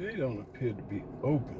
They don't appear to be open.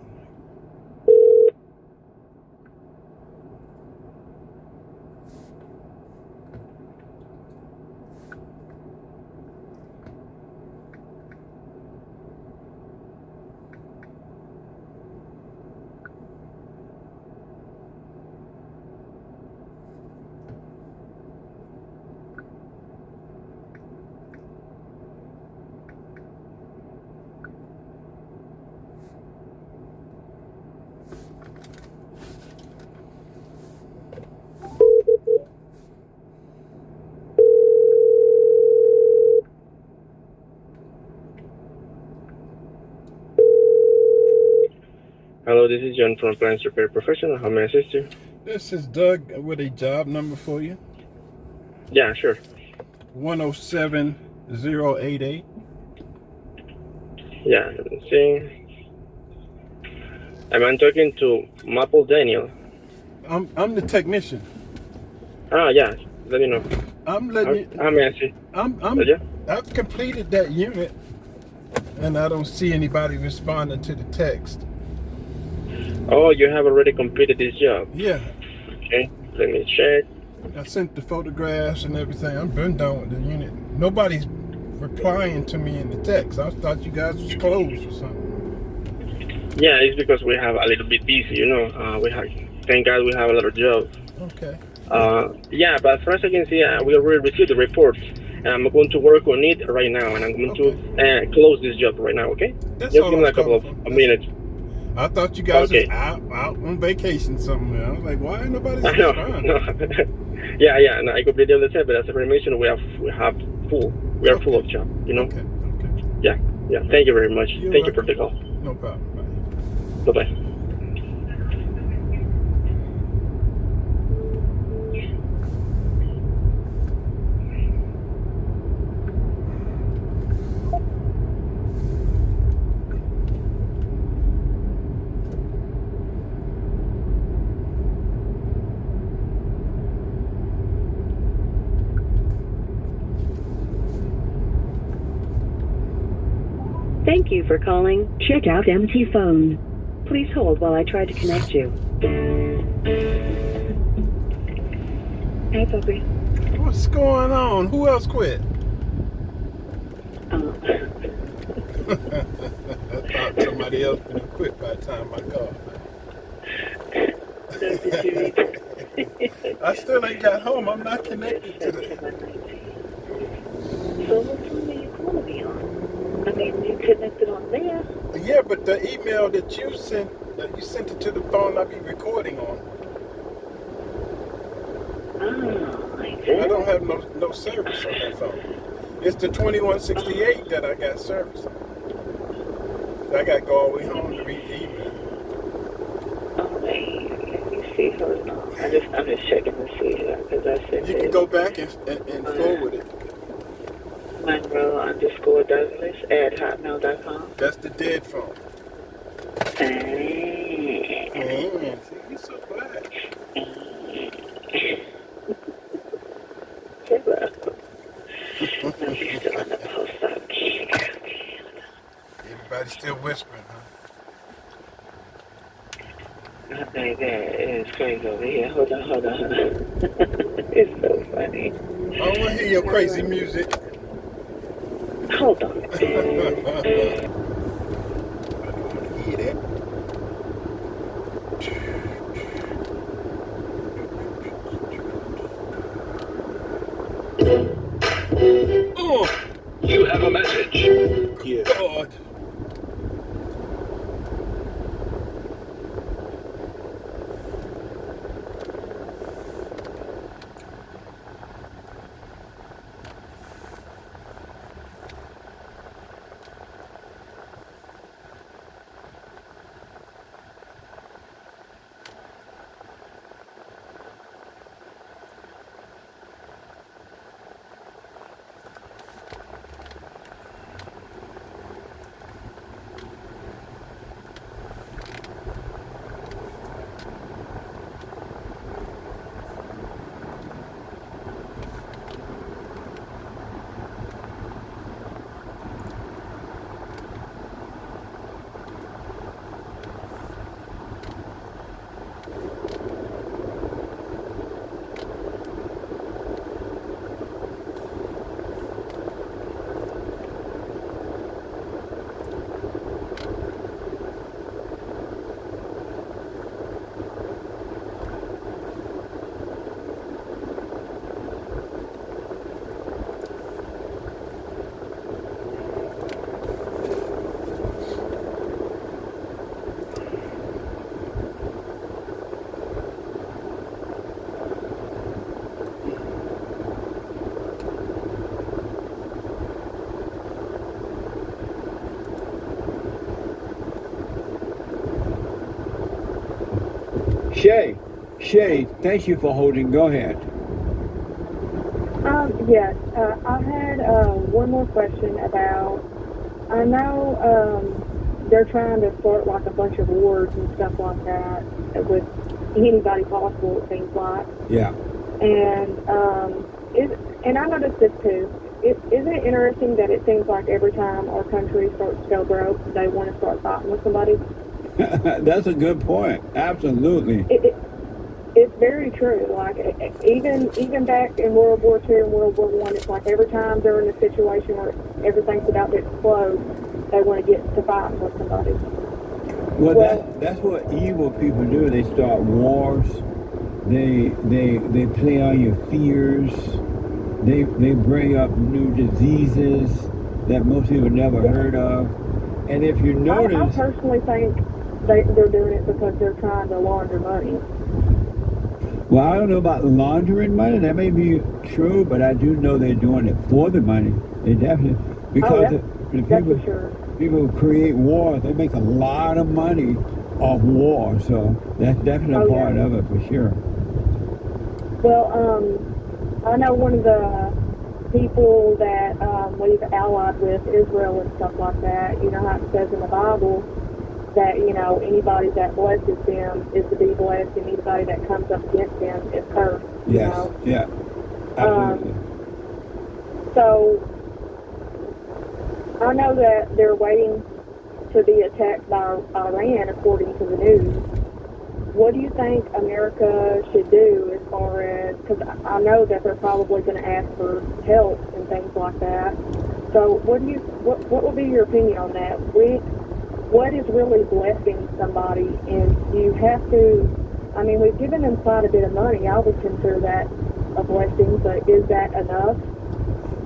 Hello, this is John from Appliance Repair Professional. How may I assist you? This is Doug with a job number for you. Yeah, sure. 107088. Yeah, let me see. I'm talking to Maple Daniel. I'm the technician. Yeah. Let me know. I'm letting you. How may I assist? Yeah? I've completed that unit, and I don't see anybody responding to the text. Oh, you have already completed this job. Yeah. Okay, let me check. I sent the photographs and everything. I'm been done with the unit. Nobody's replying to me in the text. I thought you guys was closed or something. Yeah, it's because we have a little bit busy, thank God we have a lot of jobs. Okay. Yeah, but as far as I can see, we already received the report. I'm going to work on it right now, and I'm going to close this job right now, okay? That's Just all give I me was a couple of calling for. minutes. I thought you guys Okay. was out on vacation somewhere. I was like, why ain't nobody I know. responding? No. Yeah. No, I completely understand, but as information, we are full of job. Okay. Yeah. Thank you very much. Thank you for the call. No problem. Bye bye. Thank you for calling Checkout Empty Phone. Please hold while I try to connect you. Hey, puppy. What's going on? Who else quit? I thought somebody else would have quit by the time I called. I still ain't got home. I'm not connected to the... So what phone are you calling me on? I mean, you connected on there. Yeah, but the email that you sent it to the phone I be recording on. I did? I don't have no service on that phone. It's the 2168 that I got service on. I got to go all the way home to read the email. Oh, wait. Let me see. Hold on. I'm just checking to see because I said you can go back and forward it. Monroe_Douglas@hotmail.com. That's the dead phone. Man, see, you're so glad. Hello. No, she's still on the post up. Everybody's still whispering, huh? I think that is crazy over here. Hold on. It's so funny. I don't want to hear your crazy music. Hold on. I don't want to hear that. Oh! You have a message. Good God. Shay, thank you for holding. Go ahead. Yes, I had one more question about. I know they're trying to start like a bunch of wars and stuff like that with anybody possible. It seems like, Yeah. and and I noticed this too. Isn't it interesting that it seems like every time our country starts to go broke, they want to start fighting with somebody? That's a good point. Absolutely. It's very true. Like even back in World War II and World War One, it's like every time they're in a situation where everything's about to explode, they want to get to fighting with somebody. Well, that's what evil people do. They start wars. They play on your fears. They bring up new diseases that most people never heard of. And if you I notice, personally think they're doing it because they're trying to launder money. well, I don't know about laundering money. That may be true, but I do know they're doing it for the money. They definitely, because the That's for sure. people who create war, they make a lot of money off war. So that's definitely a part of it for sure. Well, I know one of the people that we've allied with, Israel and stuff like that, you know how it says in the Bible that, you know, anybody that blesses them is to be blessed, and anybody that comes up against them is cursed. You Yes. know? Yeah. Absolutely. So I know that they're waiting to be attacked by Iran, according to the news. What do you think America should do as far as, because I know that they're probably going to ask for help and things like that. So what would be your opinion on that? What is really blessing somebody? And you have to, I mean, we've given them quite a bit of money. I would consider that a blessing, but is that enough?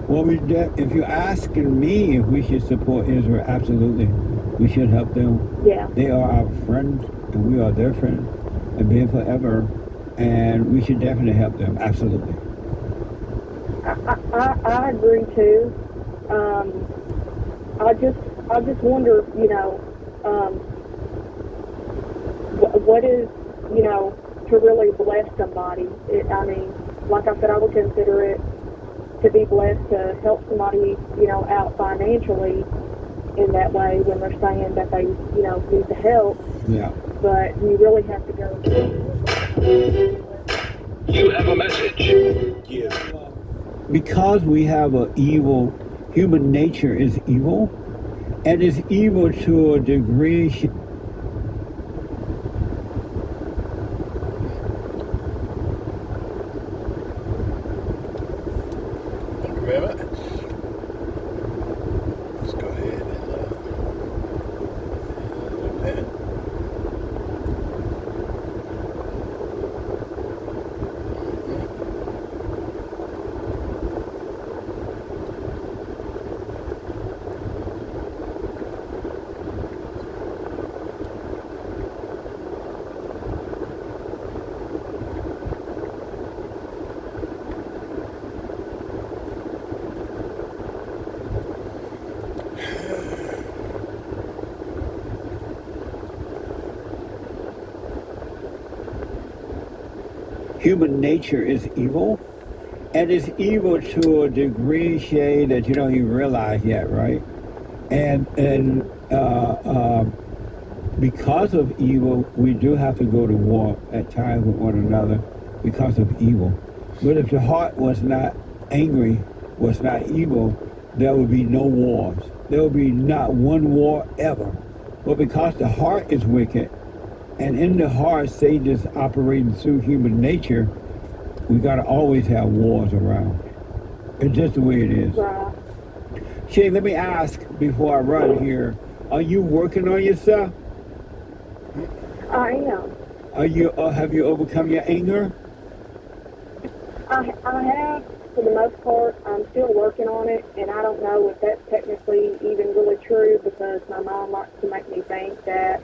Well, if you're asking me if we should support Israel, absolutely. We should help them. Yeah. They are our friends, and we are their friends, and been forever. And we should definitely help them. Absolutely. I agree too. I just wonder, you know, what is, you know, to really bless somebody. I mean, like I said, I would consider it to be blessed to help somebody, you know, out financially in that way when they're saying that they, you know, need the help. Yeah. But you really have to go. You have a message. Yeah. Because we have a evil, human nature is evil, and it's evil to a degree. Remember? Let's go ahead and do that. Human nature is evil, and it's evil to a degree, Shay, that you don't even realize yet, right? And because of evil, we do have to go to war at times with one another because of evil. But if the heart was not angry, was not evil, there would be no wars. There would be not one war ever. But because the heart is wicked, and in the heart, Satan is operating through human nature, we got to always have wars around. It's just the way it is. Right. Shay, let me ask before I run here, are you working on yourself? I am. Have you overcome your anger? I have, for the most part. I'm still working on it, and I don't know if that's technically even really true, because my mom likes to make me think that,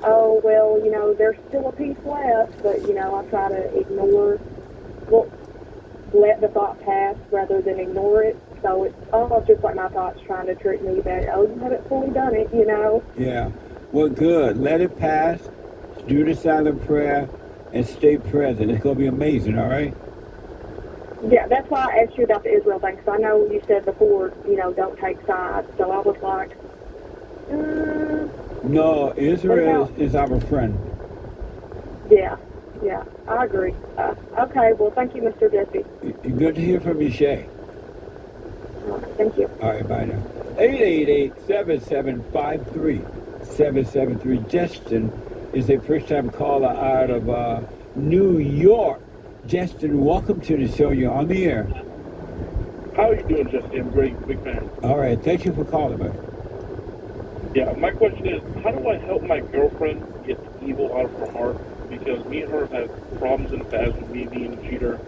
oh, well, you know, there's still a piece left, but, you know, I try to ignore, well, let the thought pass rather than ignore it. So it's almost just like my thoughts trying to trick me that, oh, you haven't fully done it, you know? Yeah. Well, good. Let it pass. Do the silent prayer and stay present. It's going to be amazing, all right? Yeah, that's why I asked you about the Israel thing, because I know you said before, don't take sides. So I was like, No, Israel What about- is our friend. yeah, I agree. Okay, well, thank you, Mr. Jesse. Good to hear from you, Shay. Thank you. All right, bye now. 888-7753-773. Justin is a first-time caller out of New York. Justin, welcome to the show. You're on the air. How are you doing, Justin? I'm great, big fan. All right, thank you for calling, man. Yeah, my question is, how do I help my girlfriend get the evil out of her heart? Because me and her have problems in the past with me being a cheater.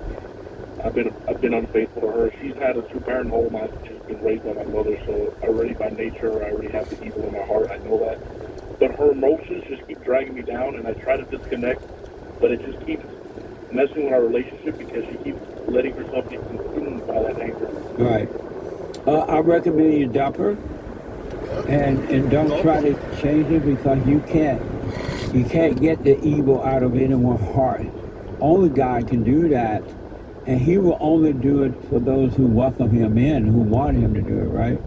I've been unfaithful to her. She's had a two-parent home. I've just been raised by my mother, so already by nature, I already have the evil in my heart. I know that. But her emotions just keep dragging me down, and I try to disconnect, but it just keeps messing with our relationship because she keeps letting herself get consumed by that anger. Right. I recommend you dump her and don't try to change it because you can't get the evil out of anyone's heart. Only God can do that, and He will only do it for those who welcome Him in, who want Him to do it, right?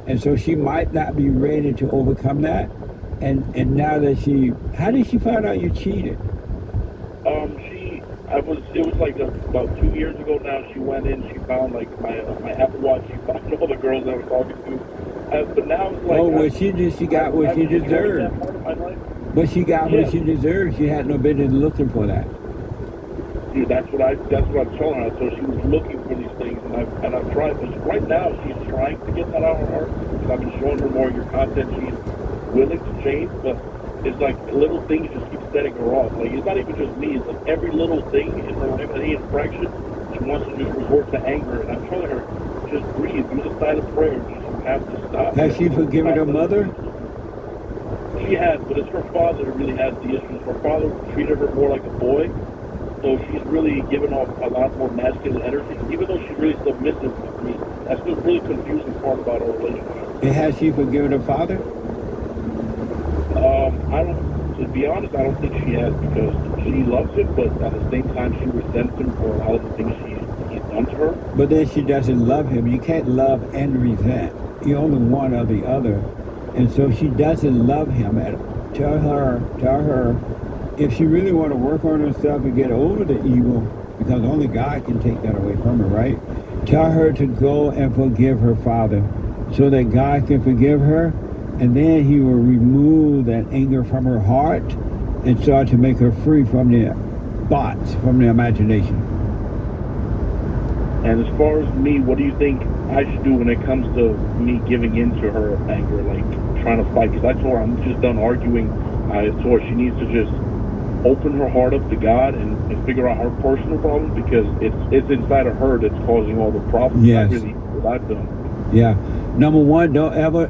And so she might not be ready to overcome that. And now that how did she find out you cheated? It was like about 2 years ago now. She went in, she found like my Apple Watch, she found all the girls I was talking to. But now it's like, she got what she deserved. But she got what she deserved. She had no business looking for that. Dude, that's what I'm telling her. So she was looking for these things, and I've tried. But right now, she's trying to get that out of her heart. Because I've been showing her more of your content. She's willing to change, but it's like little things just keep setting her off. Like, it's not even just me. It's like every little thing in her life, any infraction, she wants to just resort to anger. And I'm telling her, just breathe, use a silent prayer. You have to stop. Has she forgiven her mother? She has, but it's her father that really has the issues. Her father treated her more like a boy, so she's really given off a lot more masculine energy, even though she's really submissive to me. That's the really confusing part about our relationship. And has she forgiven her father? To be honest, I don't think she has, because she loves him, but at the same time, she resents him for a lot of the things he's done to her. But then she doesn't love him. You can't love and resent. You only one or the other. And so she doesn't love him. Tell her, if she really want to work on herself and get over the evil, because only God can take that away from her, right? Tell her to go and forgive her father so that God can forgive her, and then He will remove that anger from her heart and start to make her free from the thoughts, from the imagination. And as far as me, what do you think I should do when it comes to me giving in to her anger, like trying to fight? Because I told her I'm just done arguing. I told her she needs to just open her heart up to God and figure out her personal problems, because it's inside of her that's causing all the problems. Yes. Not really what I've done. Yeah. Number one, don't ever,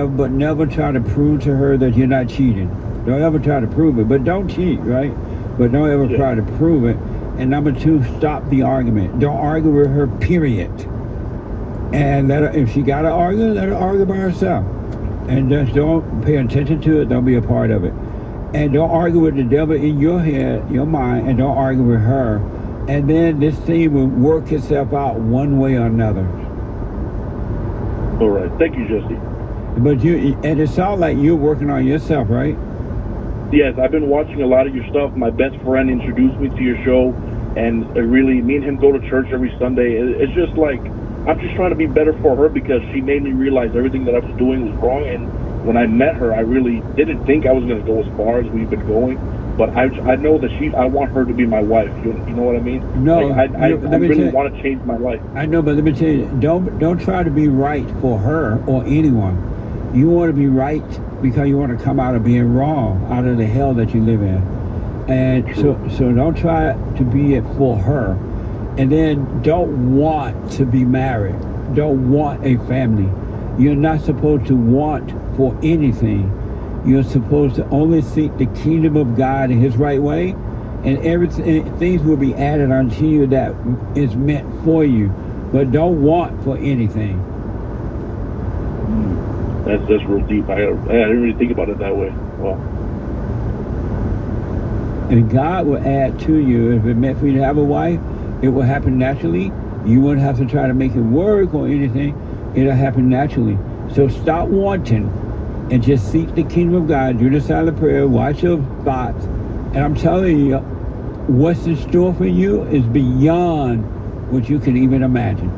but never try to prove to her that you're not cheating. Don't ever try to prove it, but don't cheat, right? But don't ever try to prove it. And number two, stop the argument. Don't argue with her, period. And let her, if she got to argue, let her argue by herself. And just don't pay attention to it. Don't be a part of it. And don't argue with the devil in your head, your mind, and don't argue with her. And then this thing will work itself out one way or another. All right. Thank you, Jesse. But and it sounds like you're working on yourself, right? Yes, I've been watching a lot of your stuff. My best friend introduced me to your show, and really, me and him go to church every Sunday. It's just like, I'm just trying to be better for her, because she made me realize everything that I was doing was wrong. And when I met her, I really didn't think I was going to go as far as we've been going. But I know that I want her to be my wife. You know what I mean? No, like, I really want to change my life. I know, but let me tell you, don't try to be right for her or anyone. You want to be right because you want to come out of being wrong, out of the hell that you live in. And so don't try to be it for her. And then don't want to be married. Don't want a family. You're not supposed to want for anything. You're supposed to only seek the kingdom of God in His right way, and everything, things will be added unto you that is meant for you. But don't want for anything. That's real deep. I didn't really think about it that way. Well, And God will add to you. If it meant for you to have a wife, it will happen naturally. You wouldn't have to try to make it work or anything. It'll happen naturally. So stop wanting and just seek the kingdom of God. Do the silent prayer. Watch your thoughts. And I'm telling you, what's in store for you is beyond what you can even imagine.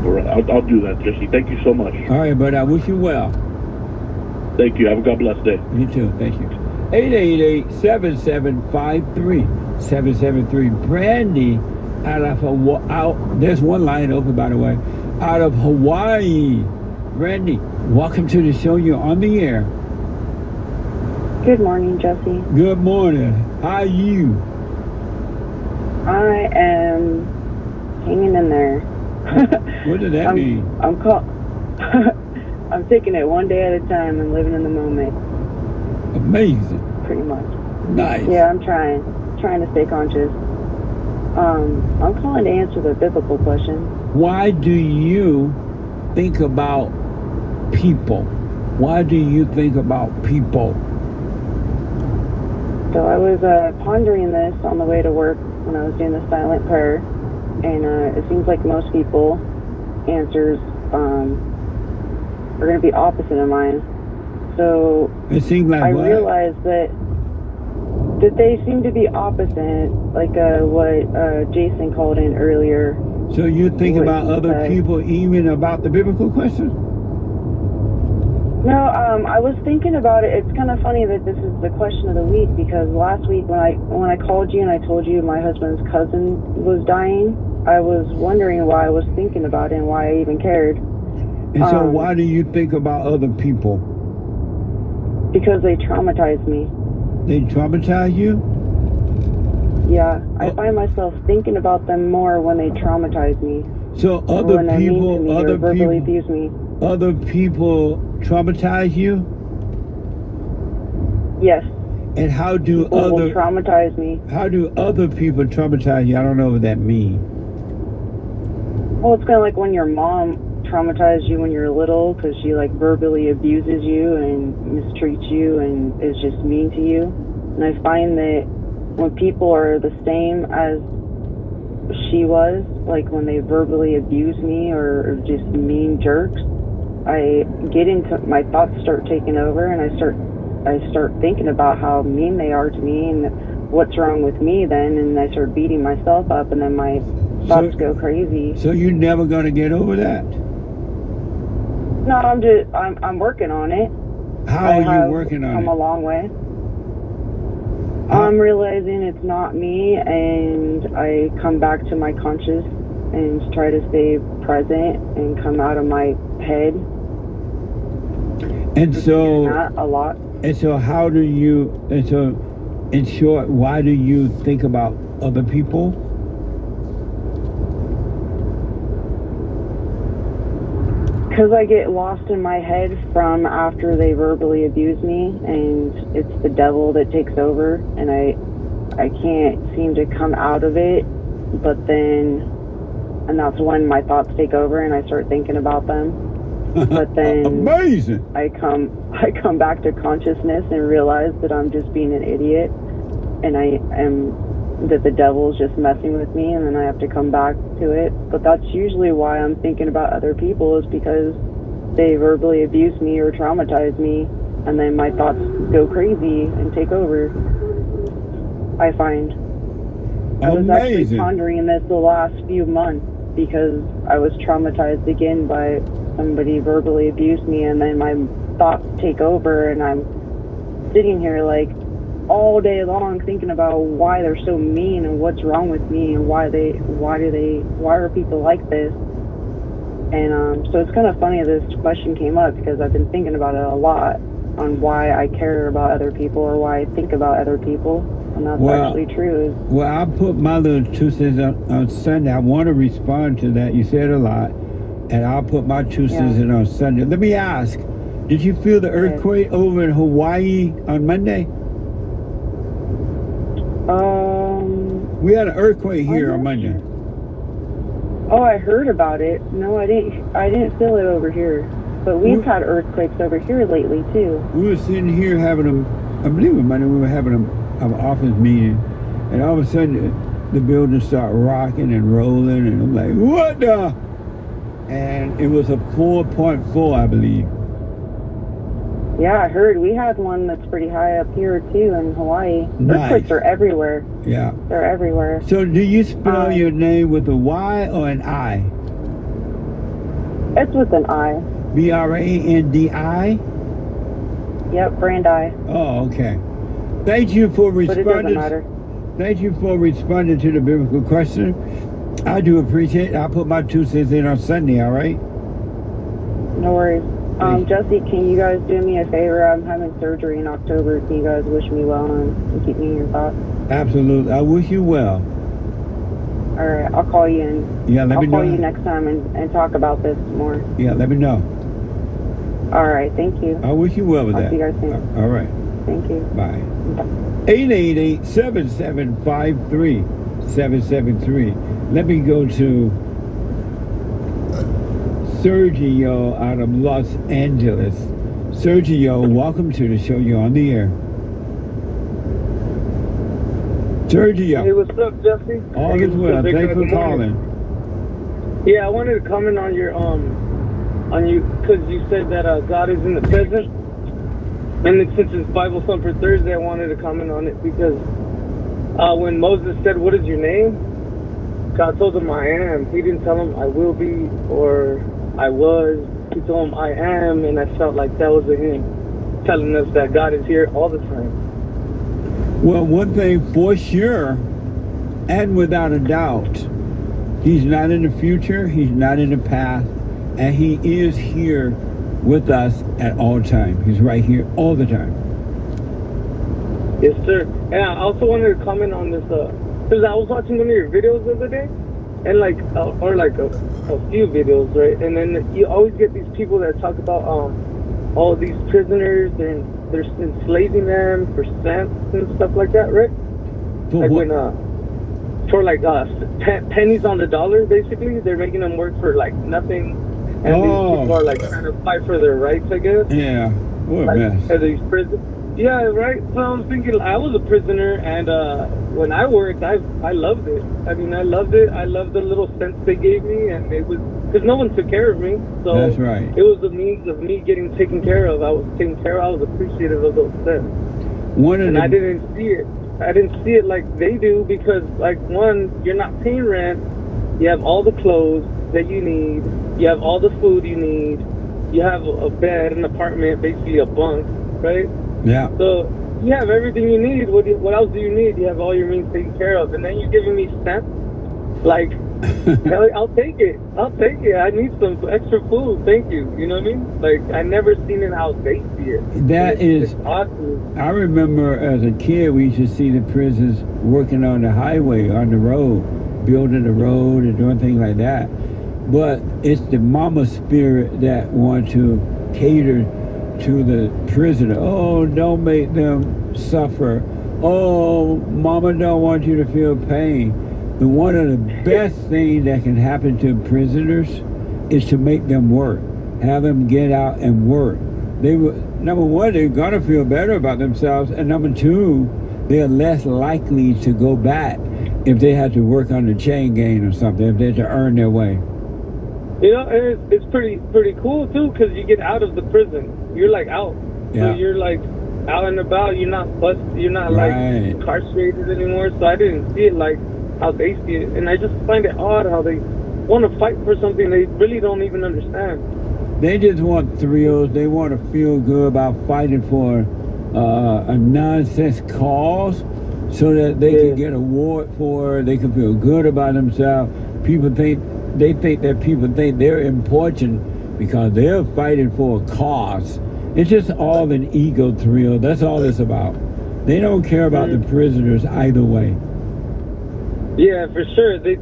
All right, I'll do that, Jesse. Thank you so much. All right, but I wish you well. Thank you. Have a God bless day. You too. Thank you. 888-7753-773. Brandy out of Hawaii. There's one line open, by the way. Out of Hawaii. Brandy, welcome to the show. You're on the air. Good morning, Jesse. Good morning. How are you? I am hanging in there. What does that mean? I'm taking it one day at a time and living in the moment, Amazing. pretty much. Nice. Yeah, I'm trying to stay conscious. I'm calling to answer the biblical question. Why do you think about people? Why do you think about people? So I was pondering this on the way to work when I was doing the silent prayer, and it seems like most people answers are going to be opposite of mine. So It seems like I what? realized that they seem to be opposite, like what Jason called in earlier. So you think What about he other said. people even about the biblical question? No, I was thinking about it. It's kind of funny that this is the question of the week, because last week when I called you and I told you my husband's cousin was dying, I was wondering why I was thinking about it and why I even cared. And so why do you think about other people? Because they traumatized me. They traumatize you? Yeah, I find myself thinking about them more when they traumatize me. So Or other when they're mean to people, me or verbally abuse me. other people traumatize you? Yes. And how do People will traumatize me. how do other people traumatize you? I don't know what that means. Well, it's kind of like when your mom traumatized you when you were little, because she like verbally abuses you and mistreats you and is just mean to you. And I find that when people are the same as she was, like when they verbally abuse me or are just mean jerks, I get into my thoughts start taking over, and I start thinking about how mean they are to me and what's wrong with me then, and I start beating myself up, and then my thoughts go crazy. So you're never gonna get over that? No, I'm working on it. How are you working on come a it? long way. I'm realizing it's not me, and I come back to my conscious and try to stay present and come out of my head. And so Not a lot. And so how do you, and so in short, why do you think about other people? Because I get lost in my head from after they verbally abuse me, and it's the devil that takes over, and I can't seem to come out of it, and that's when my thoughts take over and I start thinking about them. But then Amazing. I come back to consciousness and realize that I'm just being an idiot, and that the devil's just messing with me, and then I have to come back to it. But that's usually why I'm thinking about other people, is because they verbally abuse me or traumatize me, and then my thoughts go crazy and take over. I find. I was actually Amazing. pondering this the last few months, because I was traumatized again by somebody verbally abused me, and then my thoughts take over, and I'm sitting here like all day long thinking about why they're so mean and what's wrong with me and why are people like this. And so it's kind of funny this question came up, because I've been thinking about it a lot on why I care about other people or why I think about other people, and that's actually true. Well, I'll put my little 2 cents on Sunday. I want to respond to that. You said a lot, and I'll put my 2 cents in on Sunday. Let me ask, did you feel the earthquake over in Hawaii on Monday? We had an earthquake here on Monday. Oh, I heard about it. No, I didn't feel it over here. But we've had earthquakes over here lately too. We were sitting here having I believe it was Monday, we were having an office meeting, and all of a sudden the building started rocking and rolling, and I'm like, what the? And it was a 4.4, I believe. Yeah, I heard we had one that's pretty high up here too in Hawaii. Nice. Earthquakes are everywhere. Yeah. They're everywhere. So do you spell your name with a Y or an I? It's with an I. Brandi? Yep, Brandi. Oh, okay. Thank you for But it doesn't responding. matter. Thank you for responding to the biblical question. I do appreciate it. I'll put my 2 cents in on Sunday, all right? No worries. Thanks. Jesse, can you guys do me a favor? I'm having surgery in October. Can you guys wish me well and keep me in your thoughts? Absolutely. I wish you well. All right, I'll call you and Yeah, let I'll me know. call you next time and talk about this more. Yeah, let me know. All right, thank you. I wish you well with I'll that. see you guys soon. All right. Thank you. Bye. Bye. 888-7753-773. Let me go to Sergio out of Los Angeles. Sergio, welcome to the show. You're on the air. Sergio. Hey, what's up, Jesse? All is well. Thanks for calling. Yeah, I wanted to comment on your on you because you said that God is in the present, and then since it's Bible Thumper Thursday, I wanted to comment on it because when Moses said, "What is your name?" God told him, "I am." He didn't tell him, "I will be" or "I was." He told him, "I am," and I felt like that was a him telling us that God is here all the time. Well, one thing for sure, and without a doubt, he's not in the future, he's not in the past, and he is here with us at all times. He's right here all the time. Yes, sir. And I also wanted to comment on this, because I was watching one of your videos the other day, and like, or like a few videos, right? And then you always get these people that talk about all these prisoners and they're enslaving them for cents and stuff like that, right? For Like what? when, for like pennies on the dollar, basically, they're making them work for like nothing, and these people are like trying to fight for their rights, I guess. Yeah, what a Like, mess. at these prisons. Yeah, right. So I was thinking, I was a prisoner, and when I worked, I loved it. I mean, I loved it. I loved the little cents they gave me, and it was because no one took care of me. So That's right. it was a means of me getting taken care of. I was taken care of. I was appreciative of those cents, One of and the, I didn't see it. I didn't see it like they do because, like, one, you're not paying rent. You have all the clothes that you need. You have all the food you need. You have a bed, an apartment, basically a bunk, right? yeah. So you have everything you need. What else do you need? You have all your means taken care of, and then you're giving me cents. Like, hell, I'll take it. I'll take it. I need some extra food. Thank you. You know what I mean? Like, I never seen it how they see it. That is, it's awesome. I remember as a kid, we used to see the prisons working on the highway, on the road, building the road and doing things like that. But it's the mama spirit that want to cater to the prisoner. Oh, don't make them suffer. Oh, mama don't want you to feel pain. The one of the best things that can happen to prisoners is to make them work. Have them get out and work. They will, number one, they're gonna feel better about themselves, and number two, they're less likely to go back if they have to work on the chain gang or something, if they have to earn their way. You know, and it's pretty cool too, because you get out of the prison. You're like out. Yeah. So you're like out and about. You're not you're not Right. like incarcerated anymore. So I didn't see it like how they see it, and I just find it odd how they want to fight for something they really don't even understand. They just want thrills. They want to feel good about fighting for a nonsense cause so that they can get an award for it. They can feel good about themselves. People think that people think they're important because they're fighting for a cause. It's just all an ego thrill. That's all it's about. They don't care about the prisoners either way. Yeah, for sure. They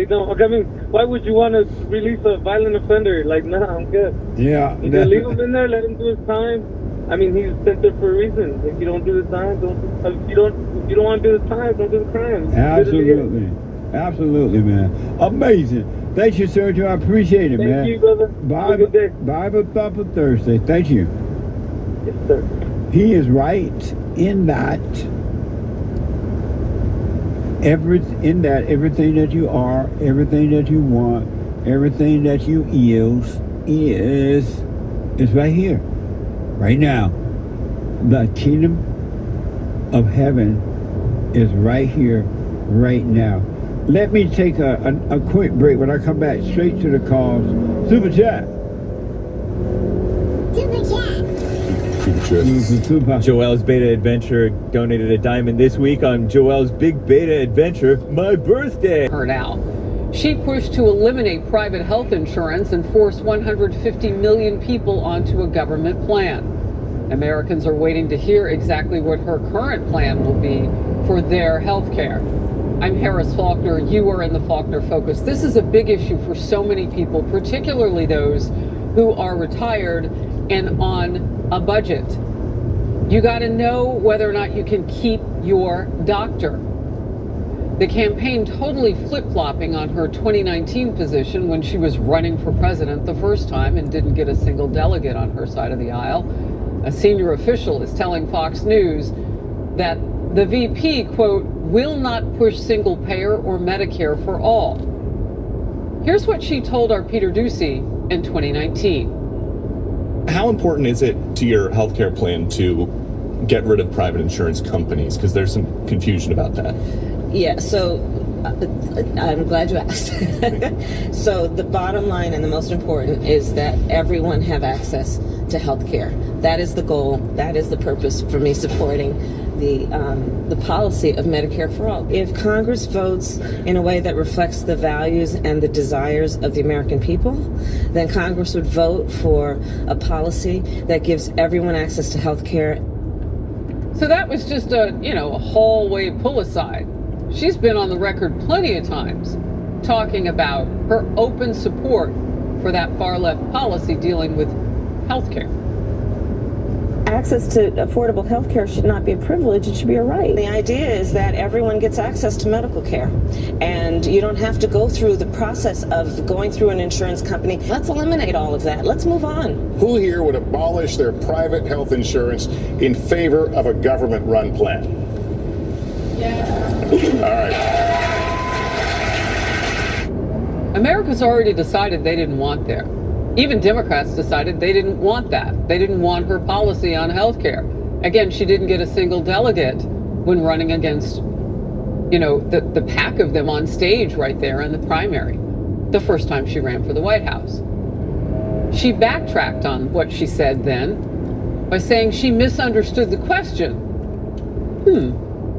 don't. I mean, why would you want to release a violent offender? Like, nah, I'm good. Yeah. You can leave him in there, let him do his time. I mean, he's sent there for a reason. If you don't do the time, if you don't want to do the time, don't do the crime. Absolutely. Absolutely, man. Amazing. Thank you, Sergio. I appreciate it, man. Thank you, brother. Have a good day. Bible Thumper Thursday. Thank you. Yes, sir. he is right in that everything that you are, everything that you want, everything that you is right here, right now. The kingdom of heaven is right here, right now. Let me take a quick break. When I come back, straight to the calls. Super chat. Joelle's Beta Adventure donated a diamond this week on Joelle's Big Beta Adventure, my birthday. Her now. She pushed to eliminate private health insurance and force 150 million people onto a government plan. Americans are waiting to hear exactly what her current plan will be for their health care. I'm Harris Faulkner. You are in the Faulkner Focus. This is a big issue for so many people, particularly those who are retired and on a budget. You got to know whether or not you can keep your doctor. The campaign totally flip-flopping on her 2019 position when she was running for president the first time and didn't get a single delegate on her side of the aisle. A senior official is telling Fox News that the VP, quote, will not push single payer or Medicare for all. Here's what she told our Peter Doocy in 2019. How important is it to your healthcare plan to get rid of private insurance companies? Because there's some confusion about that. Yeah, so I'm glad you asked. So the bottom line and the most important is that everyone have access to health care. That is the goal. That is the purpose for me supporting the policy of Medicare for all. If Congress votes in a way that reflects the values and the desires of the American people, then Congress would vote for a policy that gives everyone access to health care. So that was just a hallway pull aside. She's been on the record plenty of times talking about her open support for that far left policy dealing with health care. Access to affordable health care should not be a privilege, it should be a right. The idea is that everyone gets access to medical care, and you don't have to go through the process of going through an insurance company. Let's eliminate all of that. Let's move on. Who here would abolish their private health insurance in favor of a government-run plan? Yeah. All right. America's already decided they didn't want there. Even Democrats decided they didn't want that. They didn't want her policy on health care. Again, she didn't get a single delegate when running against, the pack of them on stage right there in the primary, the first time she ran for the White House. She backtracked on what she said then by saying she misunderstood the question.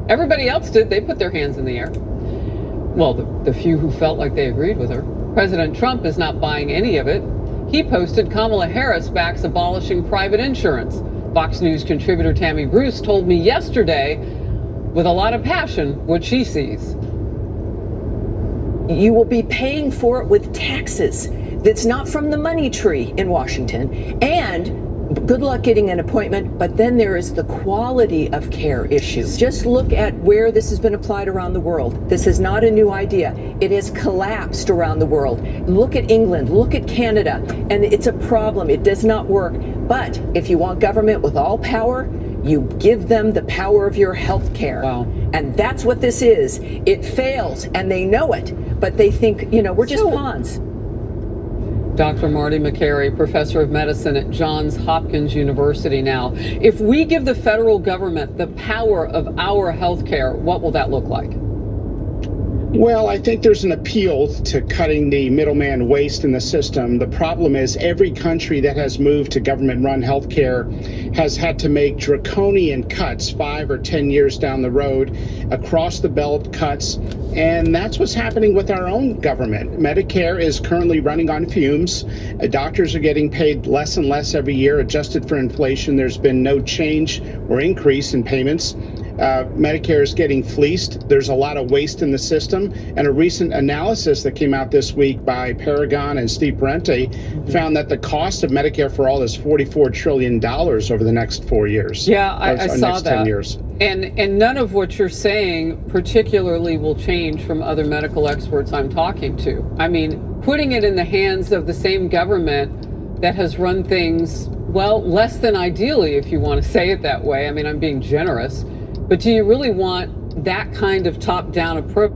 Everybody else did. They put their hands in the air. Well, the few who felt like they agreed with her. President Trump is not buying any of it. He posted Kamala Harris backs abolishing private insurance. Fox News contributor Tammy Bruce told me yesterday, with a lot of passion, what she sees. You will be paying for it with taxes. That's not from the money tree in Washington. And good luck getting an appointment, but then there is the quality of care issue. Just look at where this has been applied around the world. This is not a new idea. It has collapsed around the world. Look at England, look at Canada, and it's a problem. It does not work. But if you want government with all power, you give them the power of your health care. Wow. And that's what this is. It fails, and they know it, but they think, we're just pawns. Dr. Marty Makary, professor of medicine at Johns Hopkins University now. If we give the federal government the power of our health care, what will that look like? Well, I think there's an appeal to cutting the middleman waste in the system. The problem is every country that has moved to government-run healthcare has had to make draconian cuts 5 or 10 years down the road, across the belt cuts, and that's what's happening with our own government. Medicare is currently running on fumes. Doctors are getting paid less and less every year, adjusted for inflation. There's been no change or increase in payments. Medicare is getting fleeced. There's a lot of waste in the system. And a recent analysis that came out this week by Paragon and Steve Parente found that the cost of Medicare for all is $44 trillion over the next 4 years. Yeah, I saw next that. 10 years. And none of what you're saying particularly will change from other medical experts I'm talking to. I mean, putting it in the hands of the same government that has run things Well, less than ideally, if you want to say it that way. I mean, I'm being generous. But do you really want that kind of top-down approach?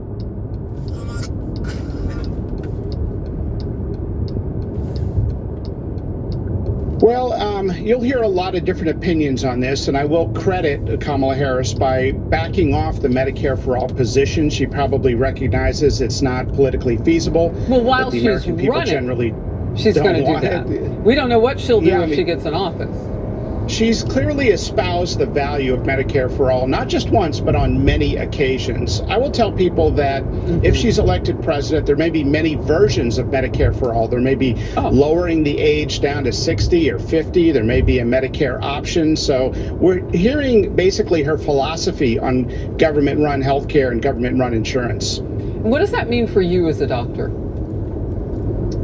Well, you'll hear a lot of different opinions on this, and I will credit Kamala Harris by backing off the Medicare for All position. She probably recognizes it's not politically feasible. Well, while the she's American people running, generally she's don't going to do want that. it. We don't know what she'll do Yeah, if she gets in office. She's clearly espoused the value of Medicare for all, not just once, but on many occasions. I will tell people that if she's elected president, there may be many versions of Medicare for all. There may be lowering the age down to 60 or 50. There may be a Medicare option. So we're hearing basically her philosophy on government-run healthcare and government-run insurance. What does that mean for you as a doctor?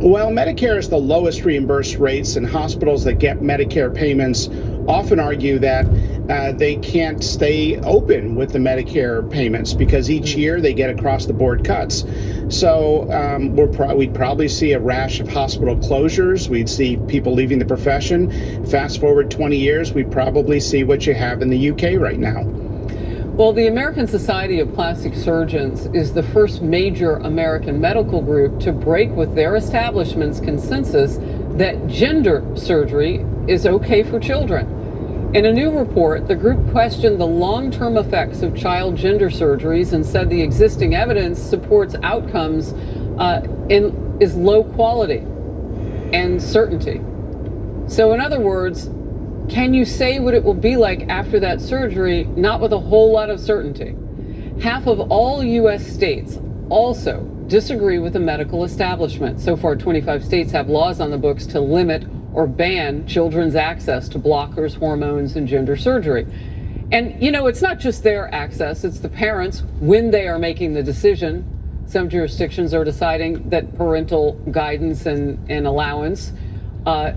Well, Medicare is the lowest reimbursed rates, and hospitals that get Medicare payments often argue that they can't stay open with the Medicare payments because each year they get across-the-board cuts. So we'd probably see a rash of hospital closures. We'd see people leaving the profession. Fast forward 20 years, we'd probably see what you have in the UK right now. Well, the American Society of Plastic Surgeons is the first major American medical group to break with their establishment's consensus that gender surgery is okay for children. In a new report, the group questioned the long-term effects of child gender surgeries and said the existing evidence supports outcomes is low quality and certainty. So in other words, can you say what it will be like after that surgery? Not with a whole lot of certainty. Half of all U.S. states also disagree with the medical establishment. So far, 25 states have laws on the books to limit or ban children's access to blockers, hormones, and gender surgery. And, you know, it's not just their access, it's the parents when they are making the decision. Some jurisdictions are deciding that parental guidance and allowance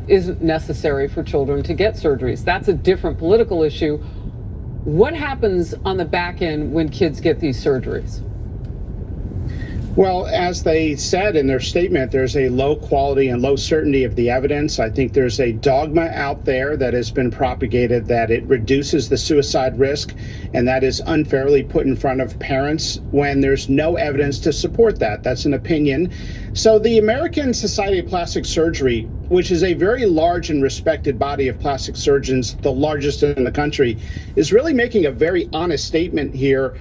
isn't necessary for children to get surgeries. That's a different political issue. What happens on the back end when kids get these surgeries? Well, as they said in their statement, there's a low quality and low certainty of the evidence. I think there's a dogma out there that has been propagated that it reduces the suicide risk, and that is unfairly put in front of parents when there's no evidence to support that. That's an opinion. So the American Society of Plastic Surgery, which is a very large and respected body of plastic surgeons, the largest in the country, is really making a very honest statement here,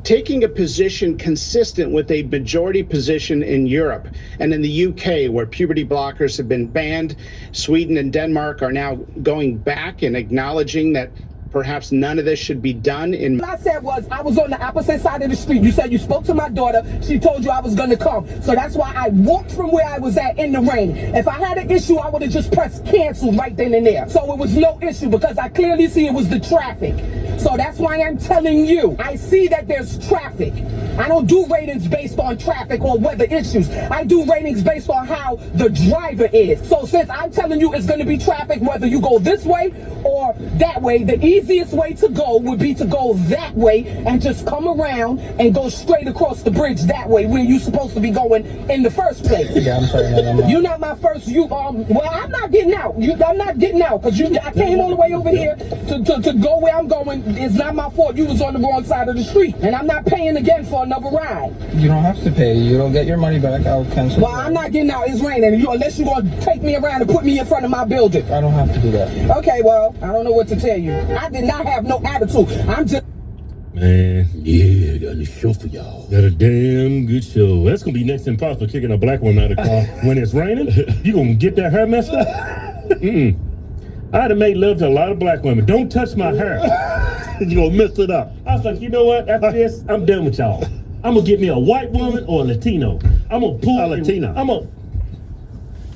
taking a position consistent with a majority position in Europe and in the UK, where puberty blockers have been banned. Sweden and Denmark are now going back and acknowledging that perhaps none of this should be done. What I said was I was on the opposite side of the street. You said you spoke to my daughter. She told you I was going to come. So that's why I walked from where I was at in the rain. If I had an issue, I would have just pressed cancel right then and there. So it was no issue because I clearly see it was the traffic. So that's why I'm telling you, I see that there's traffic. I don't do ratings based on traffic or weather issues. I do ratings based on how the driver is. So since I'm telling you it's going to be traffic, whether you go this way or that way, the easiest way to go would be to go that way and just come around and go straight across the bridge that way where you're supposed to be going in the first place. Yeah, I'm sorry, man, I'm not. You're not my first, well, I'm not getting out. I'm not getting out because I came all the way over here to go where I'm going. It's not my fault. You was on the wrong side of the street, and I'm not paying again for another ride. You don't have to pay. You don't get your money back. I'll cancel. Well, I'm not getting out. It's raining. Unless you're going to take me around and put me in front of my building. I don't have to do that. Okay, well, I don't know what to tell you. I did not have no attitude. I'm just... Man, yeah, got a show for y'all. Got a damn good show. That's gonna be next impossible, kicking a black woman out of the car when it's raining. You gonna get that hair messed up? I'd have made love to a lot of black women. Don't touch my hair. You gonna mess it up. I was like, you know what? After this, I'm done with y'all. I'm gonna get me a white woman or a Latino. I'm gonna pull a Latino.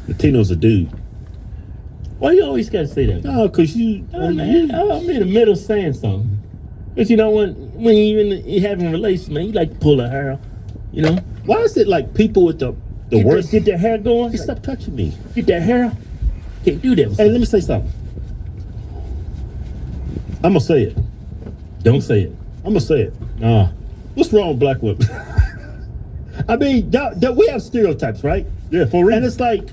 Latino's a dude. Why you always gotta say that? Oh, cause I'm in the middle of saying something. Cause you know when you having a relation, man, you like to pull her hair. You know? Why is it like people with the worst get their hair going? Hey, stop touching me. Get that hair. Can't do that. Hey, let me say something. I'm gonna say it. Don't say it. I'm gonna say it. What's wrong with black women? I mean, we have stereotypes, right? Yeah, for real. And it's like,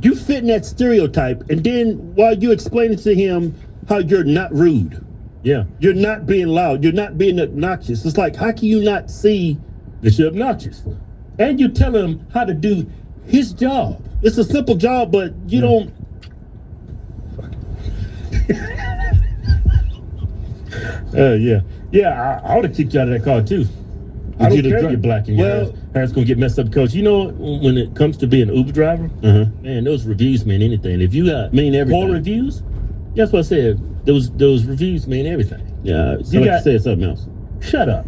You fit in that stereotype, and then while you explaining to him how you're not rude, you're not being loud, you're not being obnoxious. It's like, how can you not see that you're obnoxious? And you tell him how to do his job. It's a simple job, but you don't. I would have kicked you out of that car too. I don't care if you're black and your hair's gonna get messed up because you know when it comes to being an Uber driver, man, those reviews mean anything. If you got poor reviews, that's what I said. Those reviews mean everything. Yeah, you got to say something else. Shut up.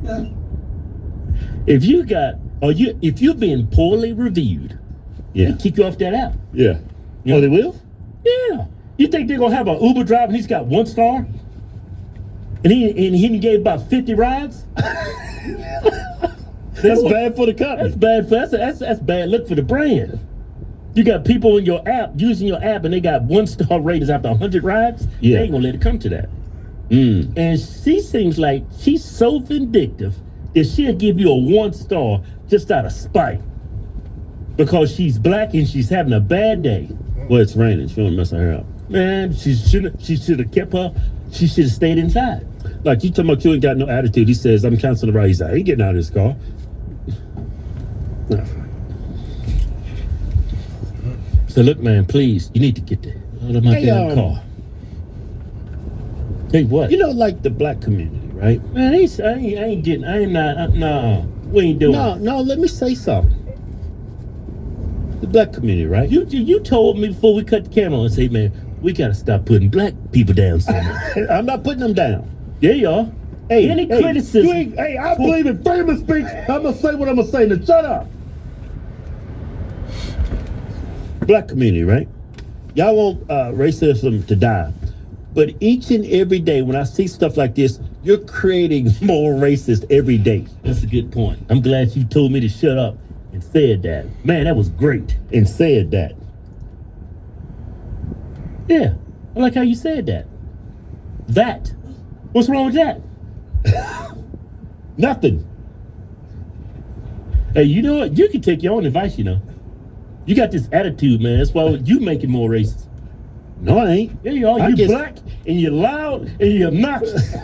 If you got if you're being poorly reviewed, they kick you off that app. Yeah. Oh, they will? Yeah. You think they're gonna have an Uber driver and he's got 1 star? And he gave about 50 rides? That's bad for the company. That's bad look for the brand. You got people in your app using your app and they got 1-star ratings after 100 rides. They ain't gonna let it come to that. And she seems like she's so vindictive that she'll give you a 1 star just out of spite because she's black and she's having a bad day. Well, it's raining. She don't mess her up. Man, she should have kept her. She should have stayed inside. Like you talking about you ain't got no attitude. He says, I'm canceling the ride. He's like, I ain't getting out of this car. So look, man, please, you need to get out of my damn car. Hey, what? You know, like the black community, right? Man, we ain't doing it. No, let me say something. The black community, right? You told me before we cut the camera and say, man, we gotta stop putting black people down somewhere. I'm not putting them down. Yeah, you are. Hey, any criticism? I believe in freedom of speech. I'm gonna say what I'm gonna say. Now shut up. Black community, right? Y'all want racism to die. But each and every day when I see stuff like this, you're creating more racist every day. That's a good point. I'm glad you told me to shut up and said that. Man, that was great. And said that. Yeah, I like how you said that. That. What's wrong with that? Nothing. Hey, you know what? You can take your own advice, you know. You got this attitude, man. That's why you make it more racist. No, I ain't. Yeah, you are. You're black, and you're loud, and you're obnoxious.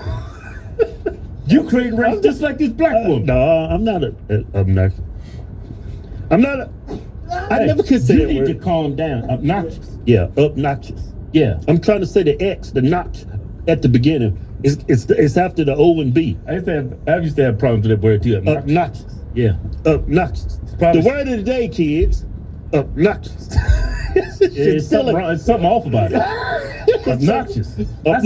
You create race just like this black woman. No, I'm not obnoxious. I'm not I never can say that word. You need to calm down. Obnoxious. Yeah, obnoxious. Yeah. I'm trying to say the X, the notch at the beginning. It's after the O and B. I used to have problems with that word too. Obnoxious. Yeah. Obnoxious. The word of the day, kids. Obnoxious. It's something wrong. It's something off about it. Obnoxious. I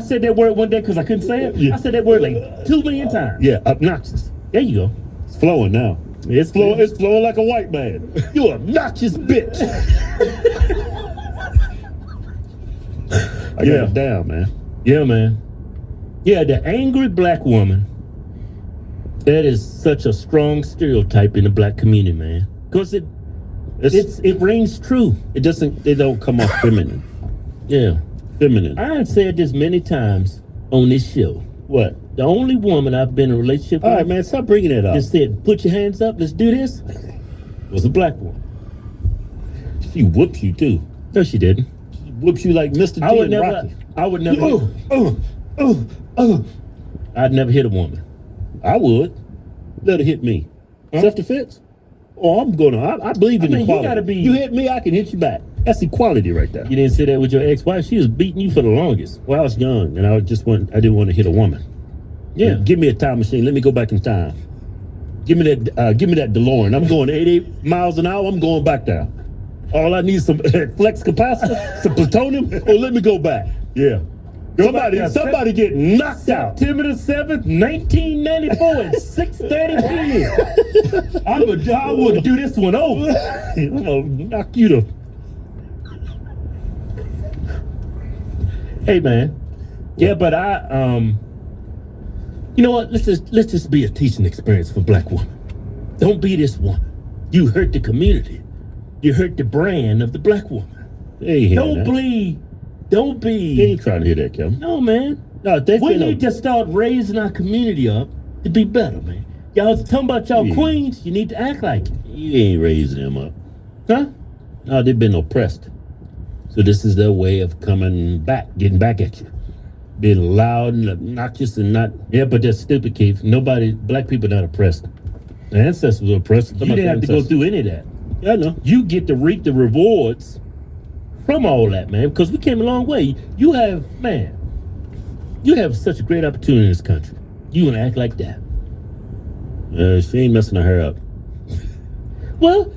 said that word one day because I couldn't say it. Yeah. I said that word like 2 million times. Yeah, obnoxious. There you go. It's flowing now. It's flowing like a white man. You obnoxious bitch. I got it down, man. Yeah, man. Yeah, the angry black woman. That is such a strong stereotype in the black community, man. Because it rings true. It don't come off feminine. Yeah, feminine. I've said this many times on this show. What? The only woman I've been in a relationship with. All right, man, stop bringing that up. Just said, put your hands up, let's do this. Was a black woman. She whooped you too. No, she didn't. She whooped you like Mr. T and Rocky. I would never. I'd never hit a woman. I would. Let her hit me. Huh? Self-defense? Oh, I believe in equality. You hit me, I can hit you back. That's equality right there. You didn't say that with your ex-wife. She was beating you for the longest. Well, I was young, and I didn't want to hit a woman. Yeah. Give me a time machine. Let me go back in time. Give me that DeLorean. I'm going 88 miles an hour. I'm going back there. All I need is some flex capacitor, some plutonium. Oh, let me go back. Yeah. Somebody get knocked out. September the 7th, 1994 at 6:30 p.m. I would do this one over. I'm gonna knock you to. Hey, man. Yeah, but you know what? Let's just be a teaching experience for black women. Don't be this woman. You hurt the community. You hurt the brand of the black woman. Don't be. They ain't trying to hear that, Kevin. No, man. No, we need to start raising our community up to be better, man. Y'all talking about y'all queens, you need to act like it. You ain't raising them up. Huh? No, they've been oppressed. So this is their way of coming back, getting back at you. Being loud and obnoxious and not... Yeah, but that's stupid, Keith. Black people are not oppressed. The ancestors were oppressed. You didn't have to go through any of that. Yeah, I know. You get to reap the rewards from all that, man, because we came a long way. You have such a great opportunity in this country. You want to act like that. She ain't messing her hair up. Well,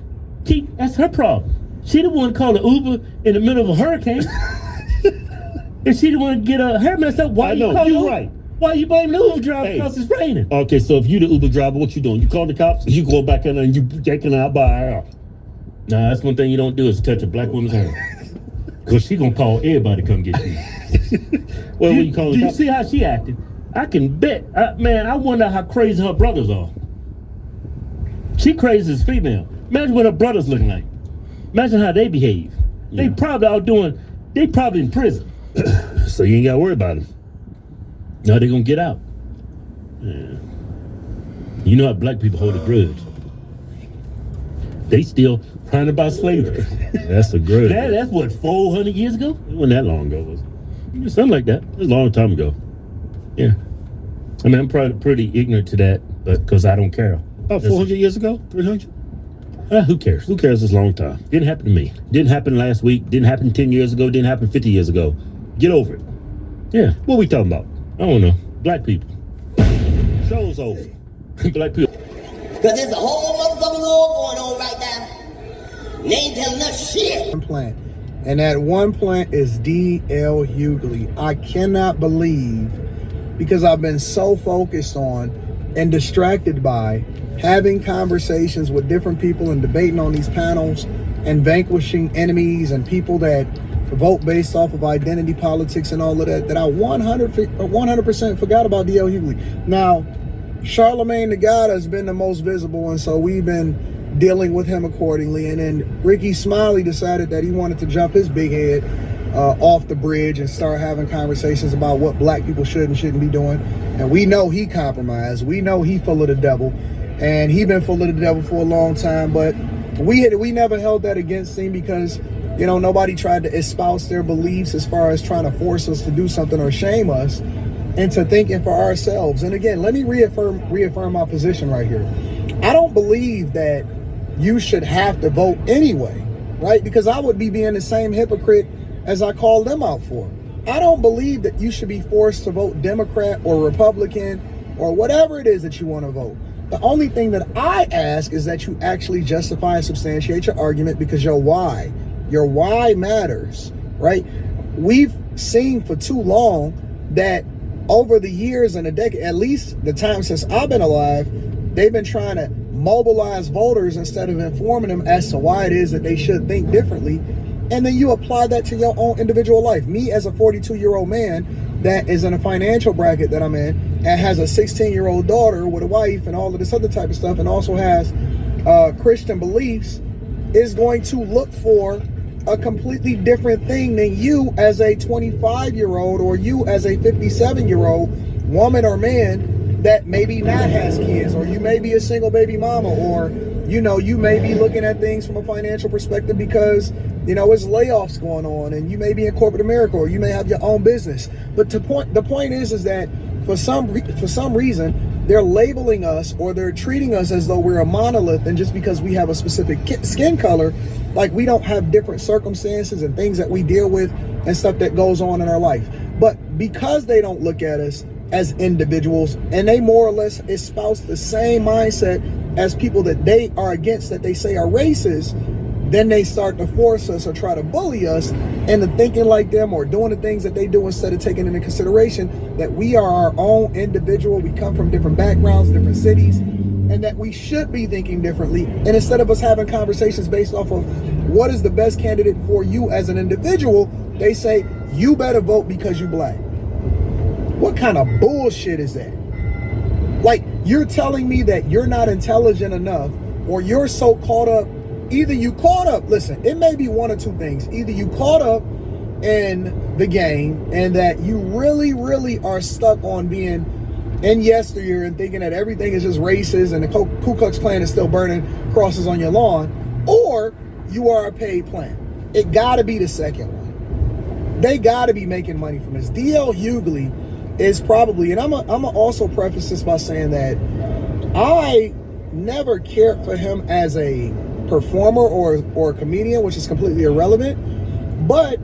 Keith, that's her problem. She the one called an Uber in the middle of a hurricane. And she the one get her hair messed up. Why you right. Why you blame the Uber driver because it's raining? Okay, so if you the Uber driver, what you doing? You call the cops? You go back in there and you taking out by her. Nah, that's one thing you don't do is touch a black woman's hair. Because she gonna call everybody to come get you. Well, when you call the cops, you see how she acted? I can bet. Man, I wonder how crazy her brothers are. She crazy as female. Imagine what her brothers looking like. Imagine how they behave. Yeah. They probably in prison. So you ain't got to worry about them. Now they're going to get out. Yeah. You know how black people hold a grudge. They still crying about slavery. That's a grudge. That's what, 400 years ago? It wasn't that long ago, was it? Something like that. It was a long time ago. Yeah. I mean, I'm probably pretty ignorant to that, but because I don't care. About 400 years ago? 300? Who cares? Who cares? It's a long time. Didn't happen to me. Didn't happen last week. Didn't happen 10 years ago. Didn't happen 50 years ago. Get over it. Yeah. What we talking about? I don't know. Black people. Show's over. Black people. Because there's a whole motherfucking war going on right now. They ain't telling us shit. One plant. And that one plant is D.L. Hughley. I cannot believe, because I've been so focused on and distracted by having conversations with different people and debating on these panels and vanquishing enemies and people that vote based off of identity politics and all of that, that I 100% forgot about D.L. Hughley. Now, Charlemagne the God has been the most visible, and so we've been dealing with him accordingly. And then Ricky Smiley decided that he wanted to jump his big head off the bridge and start having conversations about what black people should and shouldn't be doing. And we know he compromised. We know he full of the devil. And he been full of the devil for a long time. But we never held that against him because, you know, nobody tried to espouse their beliefs as far as trying to force us to do something or shame us into thinking for ourselves. And again, let me reaffirm my position right here. I don't believe that you should have to vote anyway, right? Because I would be being the same hypocrite as I call them out for. I don't believe that you should be forced to vote Democrat or Republican or whatever it is that you want to vote. The only thing that I ask is that you actually justify and substantiate your argument, because your why matters, right? We've seen for too long that over the years and a decade, at least the time since I've been alive, they've been trying to mobilize voters instead of informing them as to why it is that they should think differently. And then you apply that to your own individual life. Me as a 42-year-old man that is in a financial bracket that I'm in and has a 16-year-old daughter with a wife and all of this other type of stuff, and also has Christian beliefs, is going to look for a completely different thing than you as a 25-year-old or you as a 57-year-old woman or man that maybe not has kids, or you may be a single baby mama, or, you know, you may be looking at things from a financial perspective because, you know, it's layoffs going on and you may be in corporate America, or you may have your own business. But the point is that for some reason, they're labeling us, or they're treating us as though we're a monolith, and just because we have a specific skin color, like we don't have different circumstances and things that we deal with and stuff that goes on in our life. But because they don't look at us as individuals, and they more or less espouse the same mindset as people that they are against, that they say are racist, then they start to force us or try to bully us into thinking like them or doing the things that they do, instead of taking into consideration that we are our own individual. We come from different backgrounds, different cities, and that we should be thinking differently. And instead of us having conversations based off of what is the best candidate for you as an individual, they say, you better vote because you black. What kind of bullshit is that? Like, you're telling me that you're not intelligent enough, or you're so caught up. Either you caught up, listen, it may be one or two things. Either you caught up in the game and that you really, really are stuck on being in yesteryear and thinking that everything is just racist and the Ku Klux Klan is still burning crosses on your lawn, or you are a paid plan. It gotta be the second one. They gotta be making money from this. DL Hughley is probably, and I'm also preface this by saying that I never cared for him as a performer or a comedian, which is completely irrelevant, but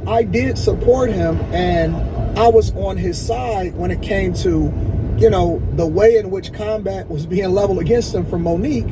I did support him, and I was on his side when it came to, you know, the way in which combat was being leveled against him from Monique,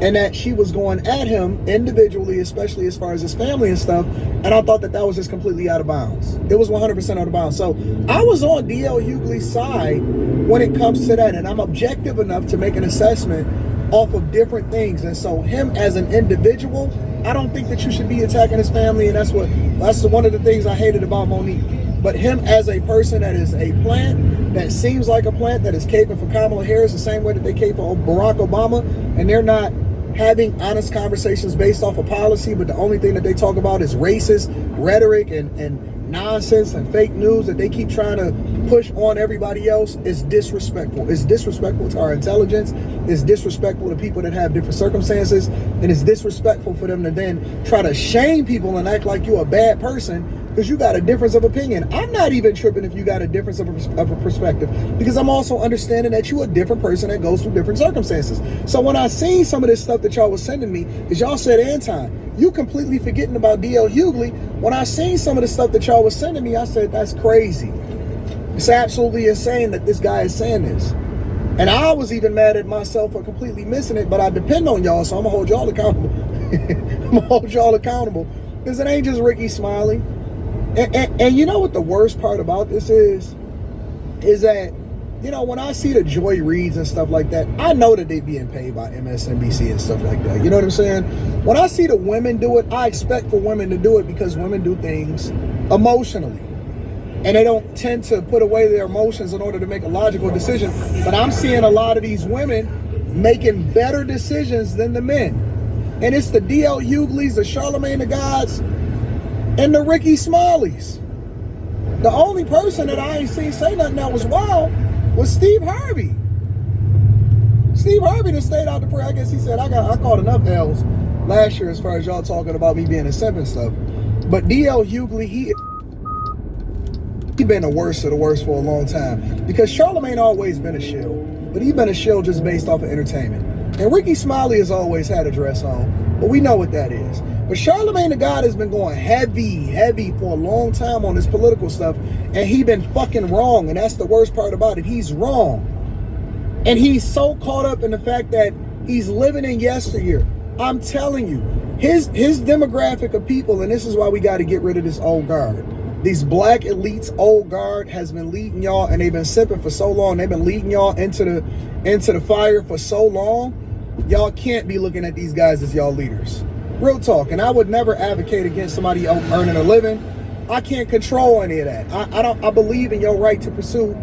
and that she was going at him individually, especially as far as his family and stuff, and I thought that was just completely out of bounds. It was 100% out of bounds. So I was on DL Hughley's side when it comes to that, and I'm objective enough to make an assessment off of different things. And so him as an individual, I don't think that you should be attacking his family, and that's one of the things I hated about Monique. But him as a person that is a plant, that seems like a plant, that is caping for Kamala Harris the same way that they cape for Barack Obama, and they're not having honest conversations based off of policy, but the only thing that they talk about is racist rhetoric and nonsense and fake news that they keep trying to push on everybody else, is disrespectful. It's disrespectful to our intelligence. It's disrespectful to people that have different circumstances, and it's disrespectful for them to then try to shame people and act like you're a bad person because you got a difference of opinion. I'm not even tripping if you got a difference of a perspective, because I'm also understanding that you're a different person that goes through different circumstances. So when I seen some of this stuff that y'all was sending me, is y'all said, Anton, you completely forgetting about DL Hughley. When I seen some of the stuff that y'all was sending me, I said, that's crazy. It's absolutely insane that this guy is saying this. And I was even mad at myself for completely missing it, but I depend on y'all, so I'm gonna hold y'all accountable. I'm gonna hold y'all accountable, because it ain't just Ricky Smiley. And you know what the worst part about this is that, you know, when I see the Joy Reids and stuff like that, I know that they being paid by MSNBC and stuff like that. You know what I'm saying? When I see the women do it, I expect for women to do it because women do things emotionally. And they don't tend to put away their emotions in order to make a logical decision. But I'm seeing a lot of these women making better decisions than the men. And it's the DL Hughleys, the Charlamagne the Gods, and the Ricky Smileys. The only person that I ain't seen say nothing that was wild was Steve Harvey. Steve Harvey just stayed out the prayer. I guess he said, I caught enough L's last year as far as y'all talking about me being a simp and stuff. But DL Hughley, he been the worst of the worst for a long time, because Charlamagne always been a shill, but he been a shill just based off of entertainment. And Ricky Smiley has always had a dress on, but we know what that is. But Charlamagne the God has been going heavy for a long time on this political stuff, and he been fucking wrong, and that's the worst part about it. He's wrong. And he's so caught up in the fact that he's living in yesteryear. I'm telling you, his demographic of people, and this is why we got to get rid of this old guard. These black elites old guard has been leading y'all, and they've been sipping for so long. They've been leading y'all into the fire for so long. Y'all can't be looking at these guys as y'all leaders. Real talk. And I would never advocate against somebody earning a living. I can't control any of that. I believe in your right to pursue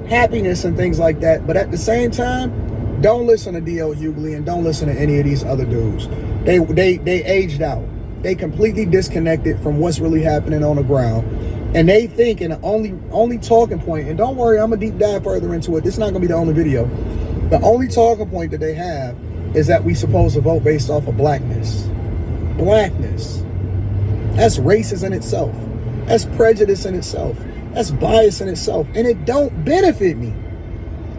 happiness and things like that. But at the same time, don't listen to DL Hughley and don't listen to any of these other dudes. They aged out. They completely disconnected from what's really happening on the ground. And they think, and the only talking point, and don't worry, I'm gonna deep dive further into it. This is not gonna be the only video. The only talking point that they have is that we supposed to vote based off of blackness. Blackness. That's racist in itself. That's prejudice in itself. That's bias in itself. And it don't benefit me.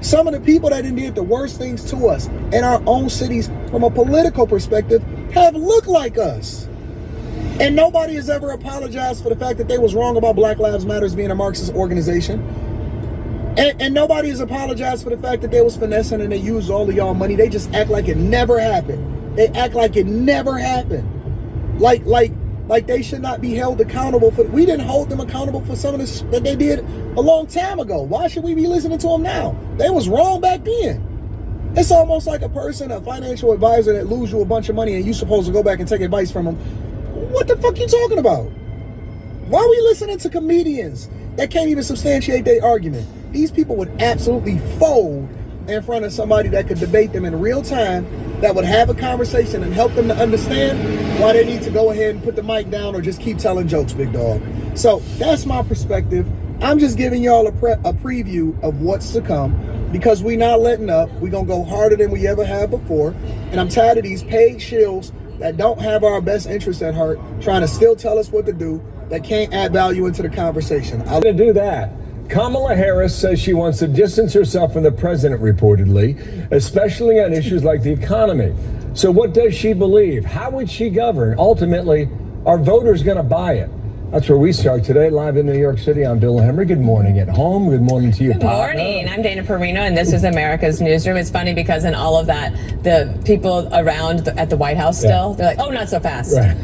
Some of the people that did the worst things to us in our own cities from a political perspective have looked like us. And nobody has ever apologized for the fact that they was wrong about Black Lives Matter being a Marxist organization. And nobody has apologized for the fact that they was finessing and they used all of y'all money. They just act like it never happened. They act like it never happened. Like they should not be held accountable for. We didn't hold them accountable for some of this that they did a long time ago. Why should we be listening to them now? They was wrong back then. It's almost like a financial advisor that lose you a bunch of money and you supposed to go back and take advice from them. What the fuck you talking about? Why are we listening to comedians that can't even substantiate their argument? These people would absolutely fold in front of somebody that could debate them in real time, that would have a conversation and help them to understand why they need to go ahead and put the mic down or just keep telling jokes, big dog. So that's my perspective. I'm just giving y'all a preview of what's to come, because we not letting up. We're going to go harder than we ever have before. And I'm tired of these paid shills that don't have our best interests at heart, trying to still tell us what to do, that can't add value into the conversation. To do that, Kamala Harris says she wants to distance herself from the president, reportedly, especially on issues like the economy. So what does she believe? How would she govern? Ultimately, are voters going to buy it? That's where we start today, live in New York City. I'm Bill Henry. Good morning at home. Good morning to you, Good morning. I'm Dana Perino, and this is America's Newsroom. It's funny because in all of that, the people around at the White House still, they're like, oh, not so fast. Right.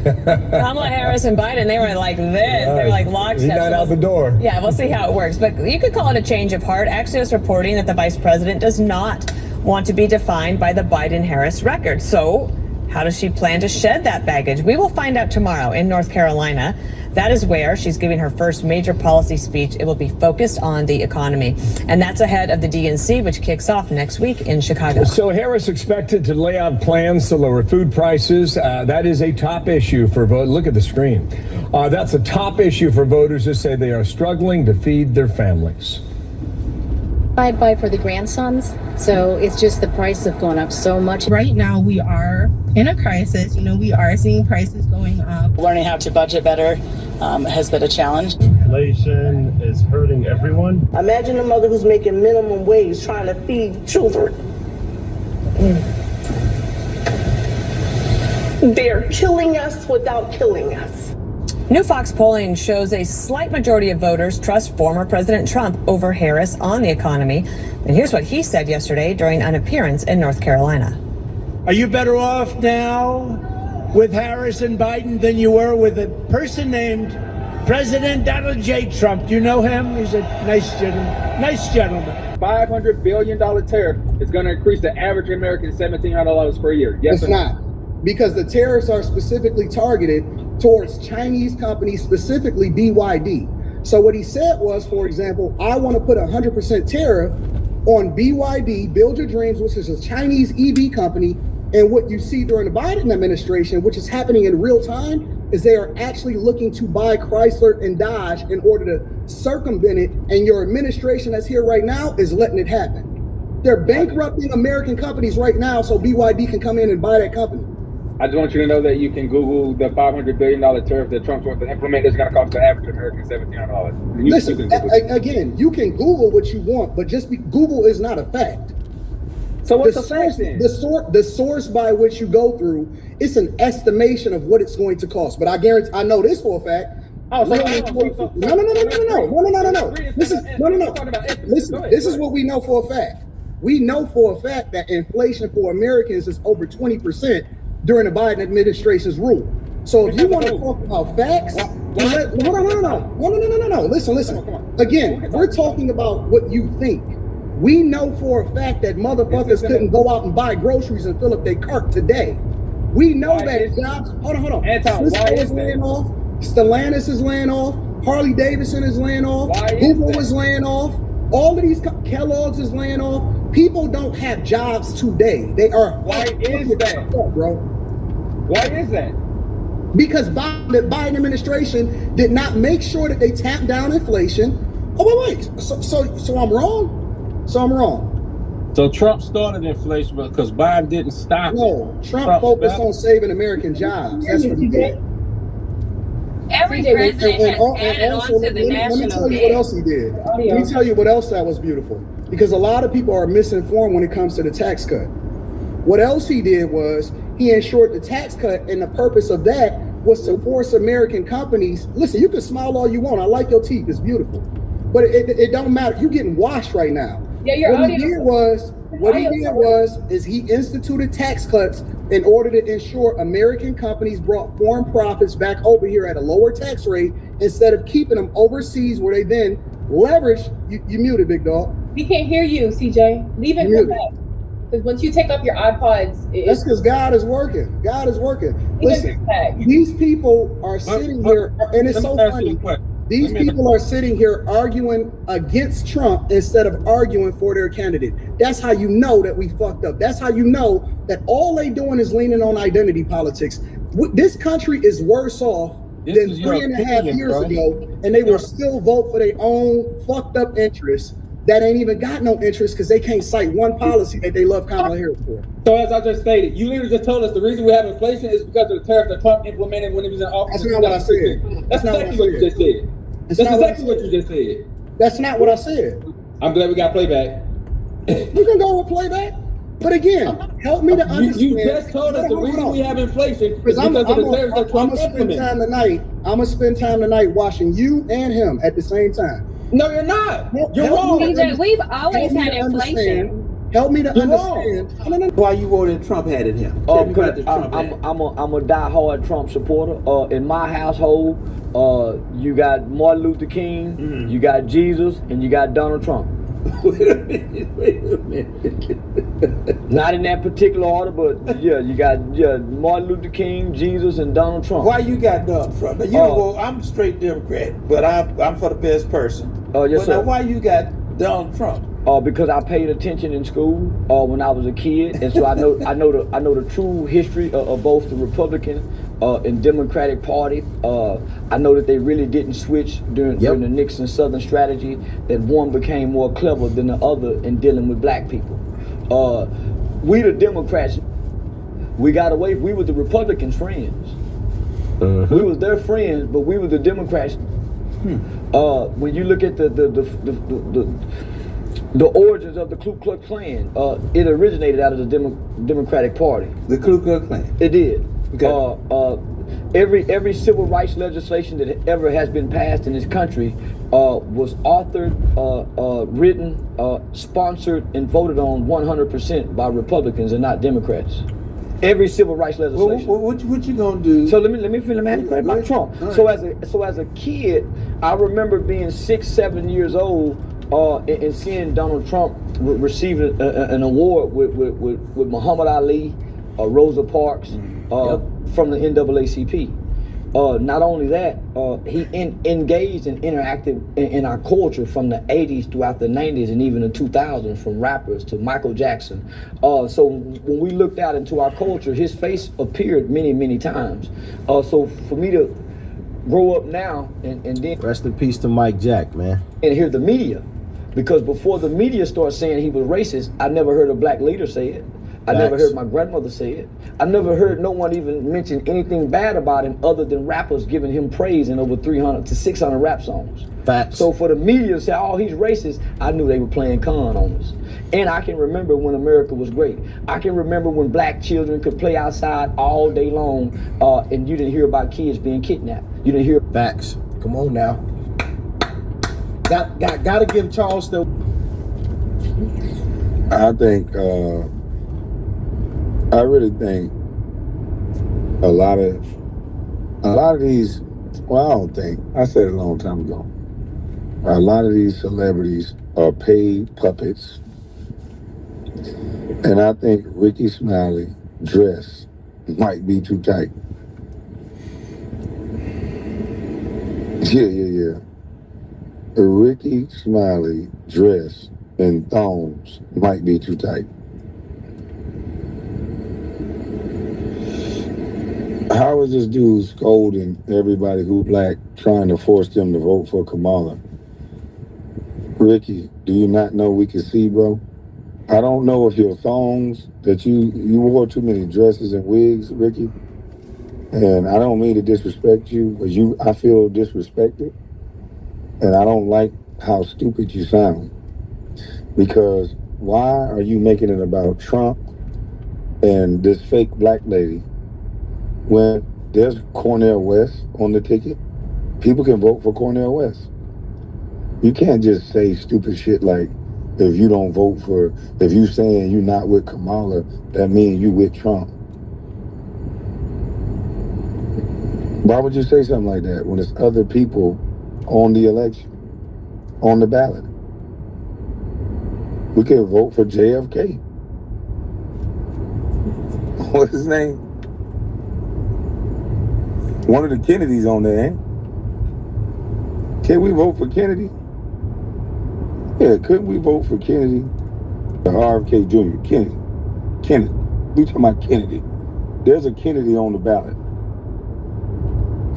Kamala Harris and Biden, they were like this. They were like lockstep. He's not out the door. Yeah, we'll see how it works. But you could call it a change of heart. Axios reporting that the vice president does not want to be defined by the Biden-Harris record. So how does she plan to shed that baggage? We will find out tomorrow in North Carolina. That is where she's giving her first major policy speech. It will be focused on the economy. And that's ahead of the DNC, which kicks off next week in Chicago. So Harris expected to lay out plans to lower food prices. That is a top issue for voters. Look at the screen. That's a top issue for voters who say they are struggling to feed their families. I buy for the grandsons, so it's just the prices have gone up so much. Right now we are in a crisis. You know, we are seeing prices going up. Learning how to budget better has been a challenge. Inflation is hurting everyone. Imagine a mother who's making minimum wage trying to feed children. They're killing us without killing us. New Fox polling shows a slight majority of voters trust former President Trump over Harris on the economy. And here's what he said yesterday during an appearance in North Carolina. Are you better off now with Harris and Biden than you were with a person named President Donald J. Trump? Do you know him? He's a nice gentleman. $500 billion tariff is going to increase the average American $1,700 per year. Yes, it's not. Because the tariffs are specifically targeted towards Chinese companies, specifically BYD. So what he said was, for example, I want to put 100% tariff on BYD, Build Your Dreams, which is a Chinese EV company. And what you see during the Biden administration, which is happening in real time, is they are actually looking to buy Chrysler and Dodge in order to circumvent it. And your administration that's here right now is letting it happen. They're bankrupting American companies right now so BYD can come in and buy that company. I just want you to know that you can Google the $500 billion tariff that Trump wants to implement. It's going to cost the average American $1,700. Listen, again, you can Google what you want, but Google is not a fact. So what's the fact then? The source by which you go through, it's an estimation of what it's going to cost. But I guarantee, I know this for a fact. Oh, so no. Listen, this is what we know for a fact. We know for a fact that inflation for Americans is over 20%. During the Biden administration's rule. So if you want to talk about facts, no. Listen. Again, we're talking about what you think. We know for a fact that motherfuckers couldn't go out and buy groceries and fill up their cart today. We know that jobs. Hold on. Cisco is laying off. Stellantis is laying off. Harley Davidson is laying off. Google is laying off. All of these Kellogg's is laying off. People don't have jobs today. They are. Why is that, bro? Why is that? Because the Biden administration did not make sure that they tamped down inflation. Oh wait. So I'm wrong. So Trump started inflation because Biden didn't stop it. No, Trump focused on saving American jobs. That's what he did. Every president has added on to the national Let me tell you what else he did. Let me tell you what else that was beautiful. Because a lot of people are misinformed when it comes to the tax cut. What else he did was he ensured the tax cut, and the purpose of that was to force American companies. Listen, you can smile all you want. I like your teeth. It's beautiful. But it don't matter. You're getting washed right now. Yeah, what he did was he instituted tax cuts in order to ensure American companies brought foreign profits back over here at a lower tax rate instead of keeping them overseas where they then leverage. You muted, big dog. We can't hear you, CJ. Leave and come back. Because once you take off your iPods, that's because God is working. God is working. Listen, these people are sitting here, and it's so funny. These people are sitting here arguing against Trump instead of arguing for their candidate. That's how you know that we fucked up. That's how you know that all they doing is leaning on identity politics. This country is worse off than 3.5 years ago, and they will still vote for their own fucked up interests that ain't even got no interest because they can't cite one policy that they love Kamala Harris for. So as I just stated, you literally just told us the reason we have inflation is because of the tariff that Trump implemented when he was in office. That's not what I said. That's exactly what you just said. That's exactly what you just said. That's not what I said. I'm glad we got playback. You can go with playback. But again, help me to understand. You just told us the reason we have inflation is because of the tariffs that Trump implemented. I'm gonna spend time tonight watching you and him at the same time. No, you're not. You're wrong. DJ, we've always had inflation. Help me to understand. Why you voted Trump had in here? Because I'm a die-hard Trump supporter. In my household, you got Martin Luther King, you got Jesus, and you got Donald Trump. Wait a minute. Not in that particular order, but yeah, you got Martin Luther King, Jesus, and Donald Trump. Why you got Donald Trump? Now, you know, well, I'm a straight Democrat, but I'm for the best person. Oh, yes, sir. Now, why you got Donald Trump? Because I paid attention in school when I was a kid, and so I know the true history of both the Republican and Democratic Party. I know that they really didn't switch during the Nixon Southern strategy. That one became more clever than the other in dealing with black people. We the Democrats, we got away. We were the Republicans' friends. We was their friends, but we were the Democrats. When you look at the origins of the Ku Klux Klan, it originated out of the Democratic Party. The Ku Klux Klan? It did. Okay. Every civil rights legislation that ever has been passed in this country was authored, written, sponsored, and voted on 100% by Republicans and not Democrats. Every civil rights legislation. Well, what you gonna do? So let me finish about Trump. Right. So as a kid, I remember being 6, 7 years old and seeing Donald Trump receive an award with Muhammad Ali, Rosa Parks from the NAACP. Not only that, he engaged and interacted in our culture from the 80s throughout the 90s and even the 2000s, from rappers to Michael Jackson. So when we looked out into our culture, his face appeared many, many times. So for me to grow up now and then... Rest in peace to Mike Jack, man. And hear the media. Because before the media started saying he was racist, I never heard a black leader say it. I never heard my grandmother say it. I never heard no one even mention anything bad about him other than rappers giving him praise in over 300 to 600 rap songs. Facts. So for the media to say, oh, he's racist, I knew they were playing con on us. And I can remember when America was great. I can remember when black children could play outside all day long and you didn't hear about kids being kidnapped. You didn't hear... Facts. Come on now. Gotta give Charles the... I really think a lot of these, well, I don't think, I said it a long time ago, a lot of these celebrities are paid puppets. And I think Ricky Smiley dress might be too tight. Yeah. Ricky Smiley dress and thongs might be too tight. How is this dude scolding everybody who black, trying to force them to vote for Kamala? Ricky, do you not know we can see, bro? I don't know if your thongs, that you wore too many dresses and wigs, Ricky. And I don't mean to disrespect you, but I feel disrespected. And I don't like how stupid you sound. Because why are you making it about Trump and this fake black lady when there's Cornel West on the ticket? People can vote for Cornel West. You can't just say stupid shit like, if you saying you're not with Kamala, that means you with Trump. Why would you say something like that when there's other people on the election, on the ballot? We can vote for JFK. What's his name? One of the Kennedys on there, ain't? Can we vote for Kennedy? Yeah, couldn't we vote for Kennedy? The RFK Jr., Kennedy. We talking about Kennedy. There's a Kennedy on the ballot.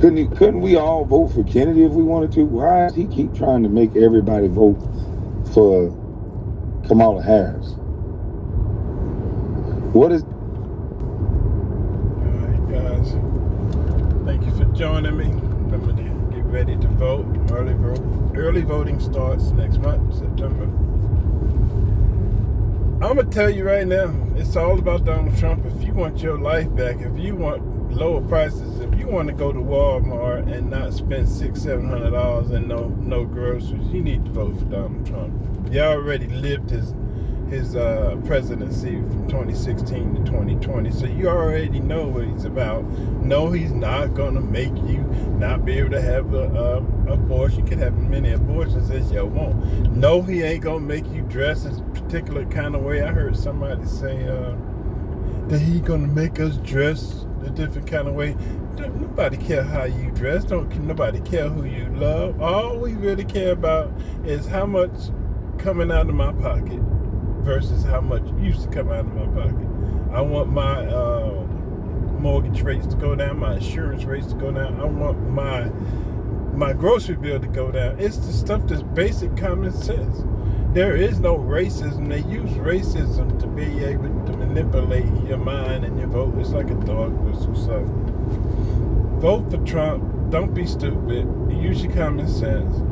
Couldn't we all vote for Kennedy if we wanted to? Why does he keep trying to make everybody vote for Kamala Harris. What is? All right, guys. Thank you for joining me. Remember to get ready to vote. Early voting starts next month, September. I'm gonna tell you right now, it's all about Donald Trump. If you want your life back, if you want lower prices, if you want to go to Walmart and not spend $600-700 and no groceries, you need to vote for Donald Trump. He already lived his presidency from 2016 to 2020, so you already know what he's about. No, he's not gonna make you not be able to have a abortion. You can have as many abortions as you want. No, he ain't gonna make you dress a particular kind of way. I heard somebody say that he gonna make us dress a different kind of way. Nobody care how you dress. Nobody care who you love. All we really care about is how much coming out of my pocket versus how much used to come out of my pocket. I want my mortgage rates to go down, my insurance rates to go down. I want my grocery bill to go down. It's the stuff that's basic common sense. There is no racism. They use racism to be able to manipulate your mind and your vote. It's like a dog whistle. So vote for Trump. Don't be stupid. Use your common sense.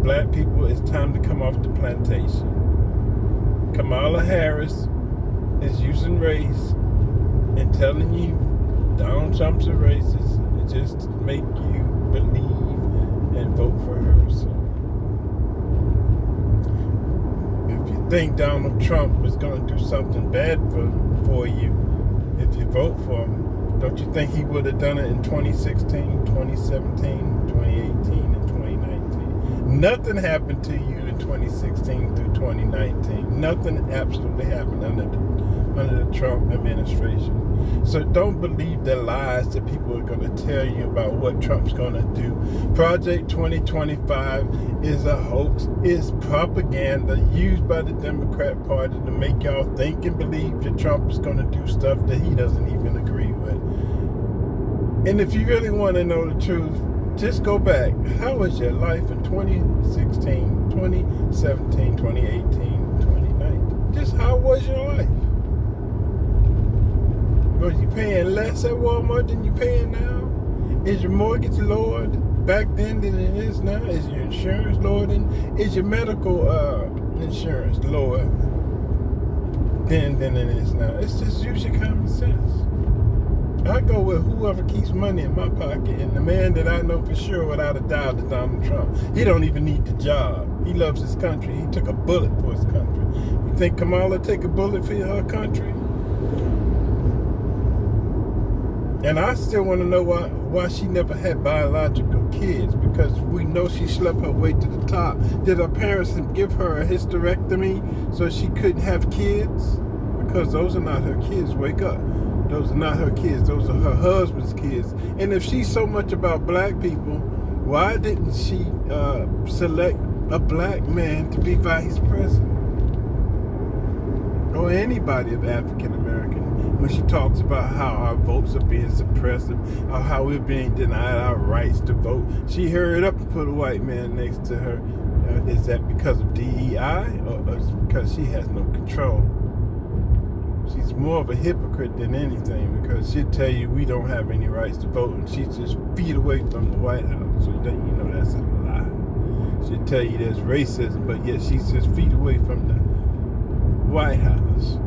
Black people, it's time to come off the plantation. Kamala Harris is using race and telling you Donald Trump's a racist just to make you believe and vote for her. So if you think Donald Trump is going to do something bad for you, if you vote for him, don't you think he would have done it in 2016, 2017, 2018, and 2019? Nothing happened to you in 2016 through 2019. Nothing absolutely happened under the Trump administration. So don't believe the lies that people are going to tell you about what Trump's going to do. Project 2025 is a hoax. It's propaganda used by the Democrat Party to make y'all think and believe that Trump is going to do stuff that he doesn't even agree with. And if you really want to know the truth, just go back. How was your life in 2016, 2017, 2018, 2019? Just how was your life? Was you paying less at Walmart than you paying now? Is your mortgage lower back then than it is now? Is your insurance lower than? Is your medical insurance lower then than it is now? It's just use your common sense. I go with whoever keeps money in my pocket, and the man that I know for sure without a doubt is Donald Trump. He don't even need the job. He loves his country. He took a bullet for his country. You think Kamala take a bullet for her country? And I still want to know why she never had biological kids, because we know she slept her way to the top. Did her parents give her a hysterectomy so she couldn't have kids? Because those are not her kids. Wake up. Those are not her kids. Those are her husband's kids. And if she's so much about black people, why didn't she select a black man to be vice president? Or anybody of African American, when she talks about how our votes are being suppressed, or how we're being denied our rights to vote. She hurried up and put a white man next to her. Is that because of DEI, or because she has no control? She's more of a hypocrite than anything, because she'll tell you we don't have any rights to vote, and she's just feet away from the White House. So you know that's a lie. She'll tell you there's racism, but yet she's just feet away from the White House.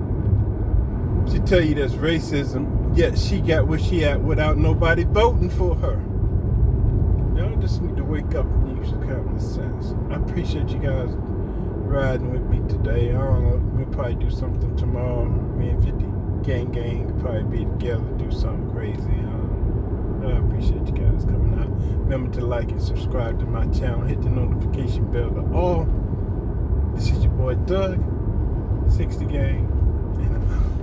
She'll tell you there's racism, yet she got where she at without nobody voting for her. Y'all just need to wake up and use your common sense. I appreciate you guys riding with me today. I don't know, we'll probably do something tomorrow. Me and 50 gang could probably be together, do something crazy. I appreciate you guys coming out. Remember to like and subscribe to my channel. Hit the notification bell to all. This is your boy Doug, 60 Gang, and I'm out.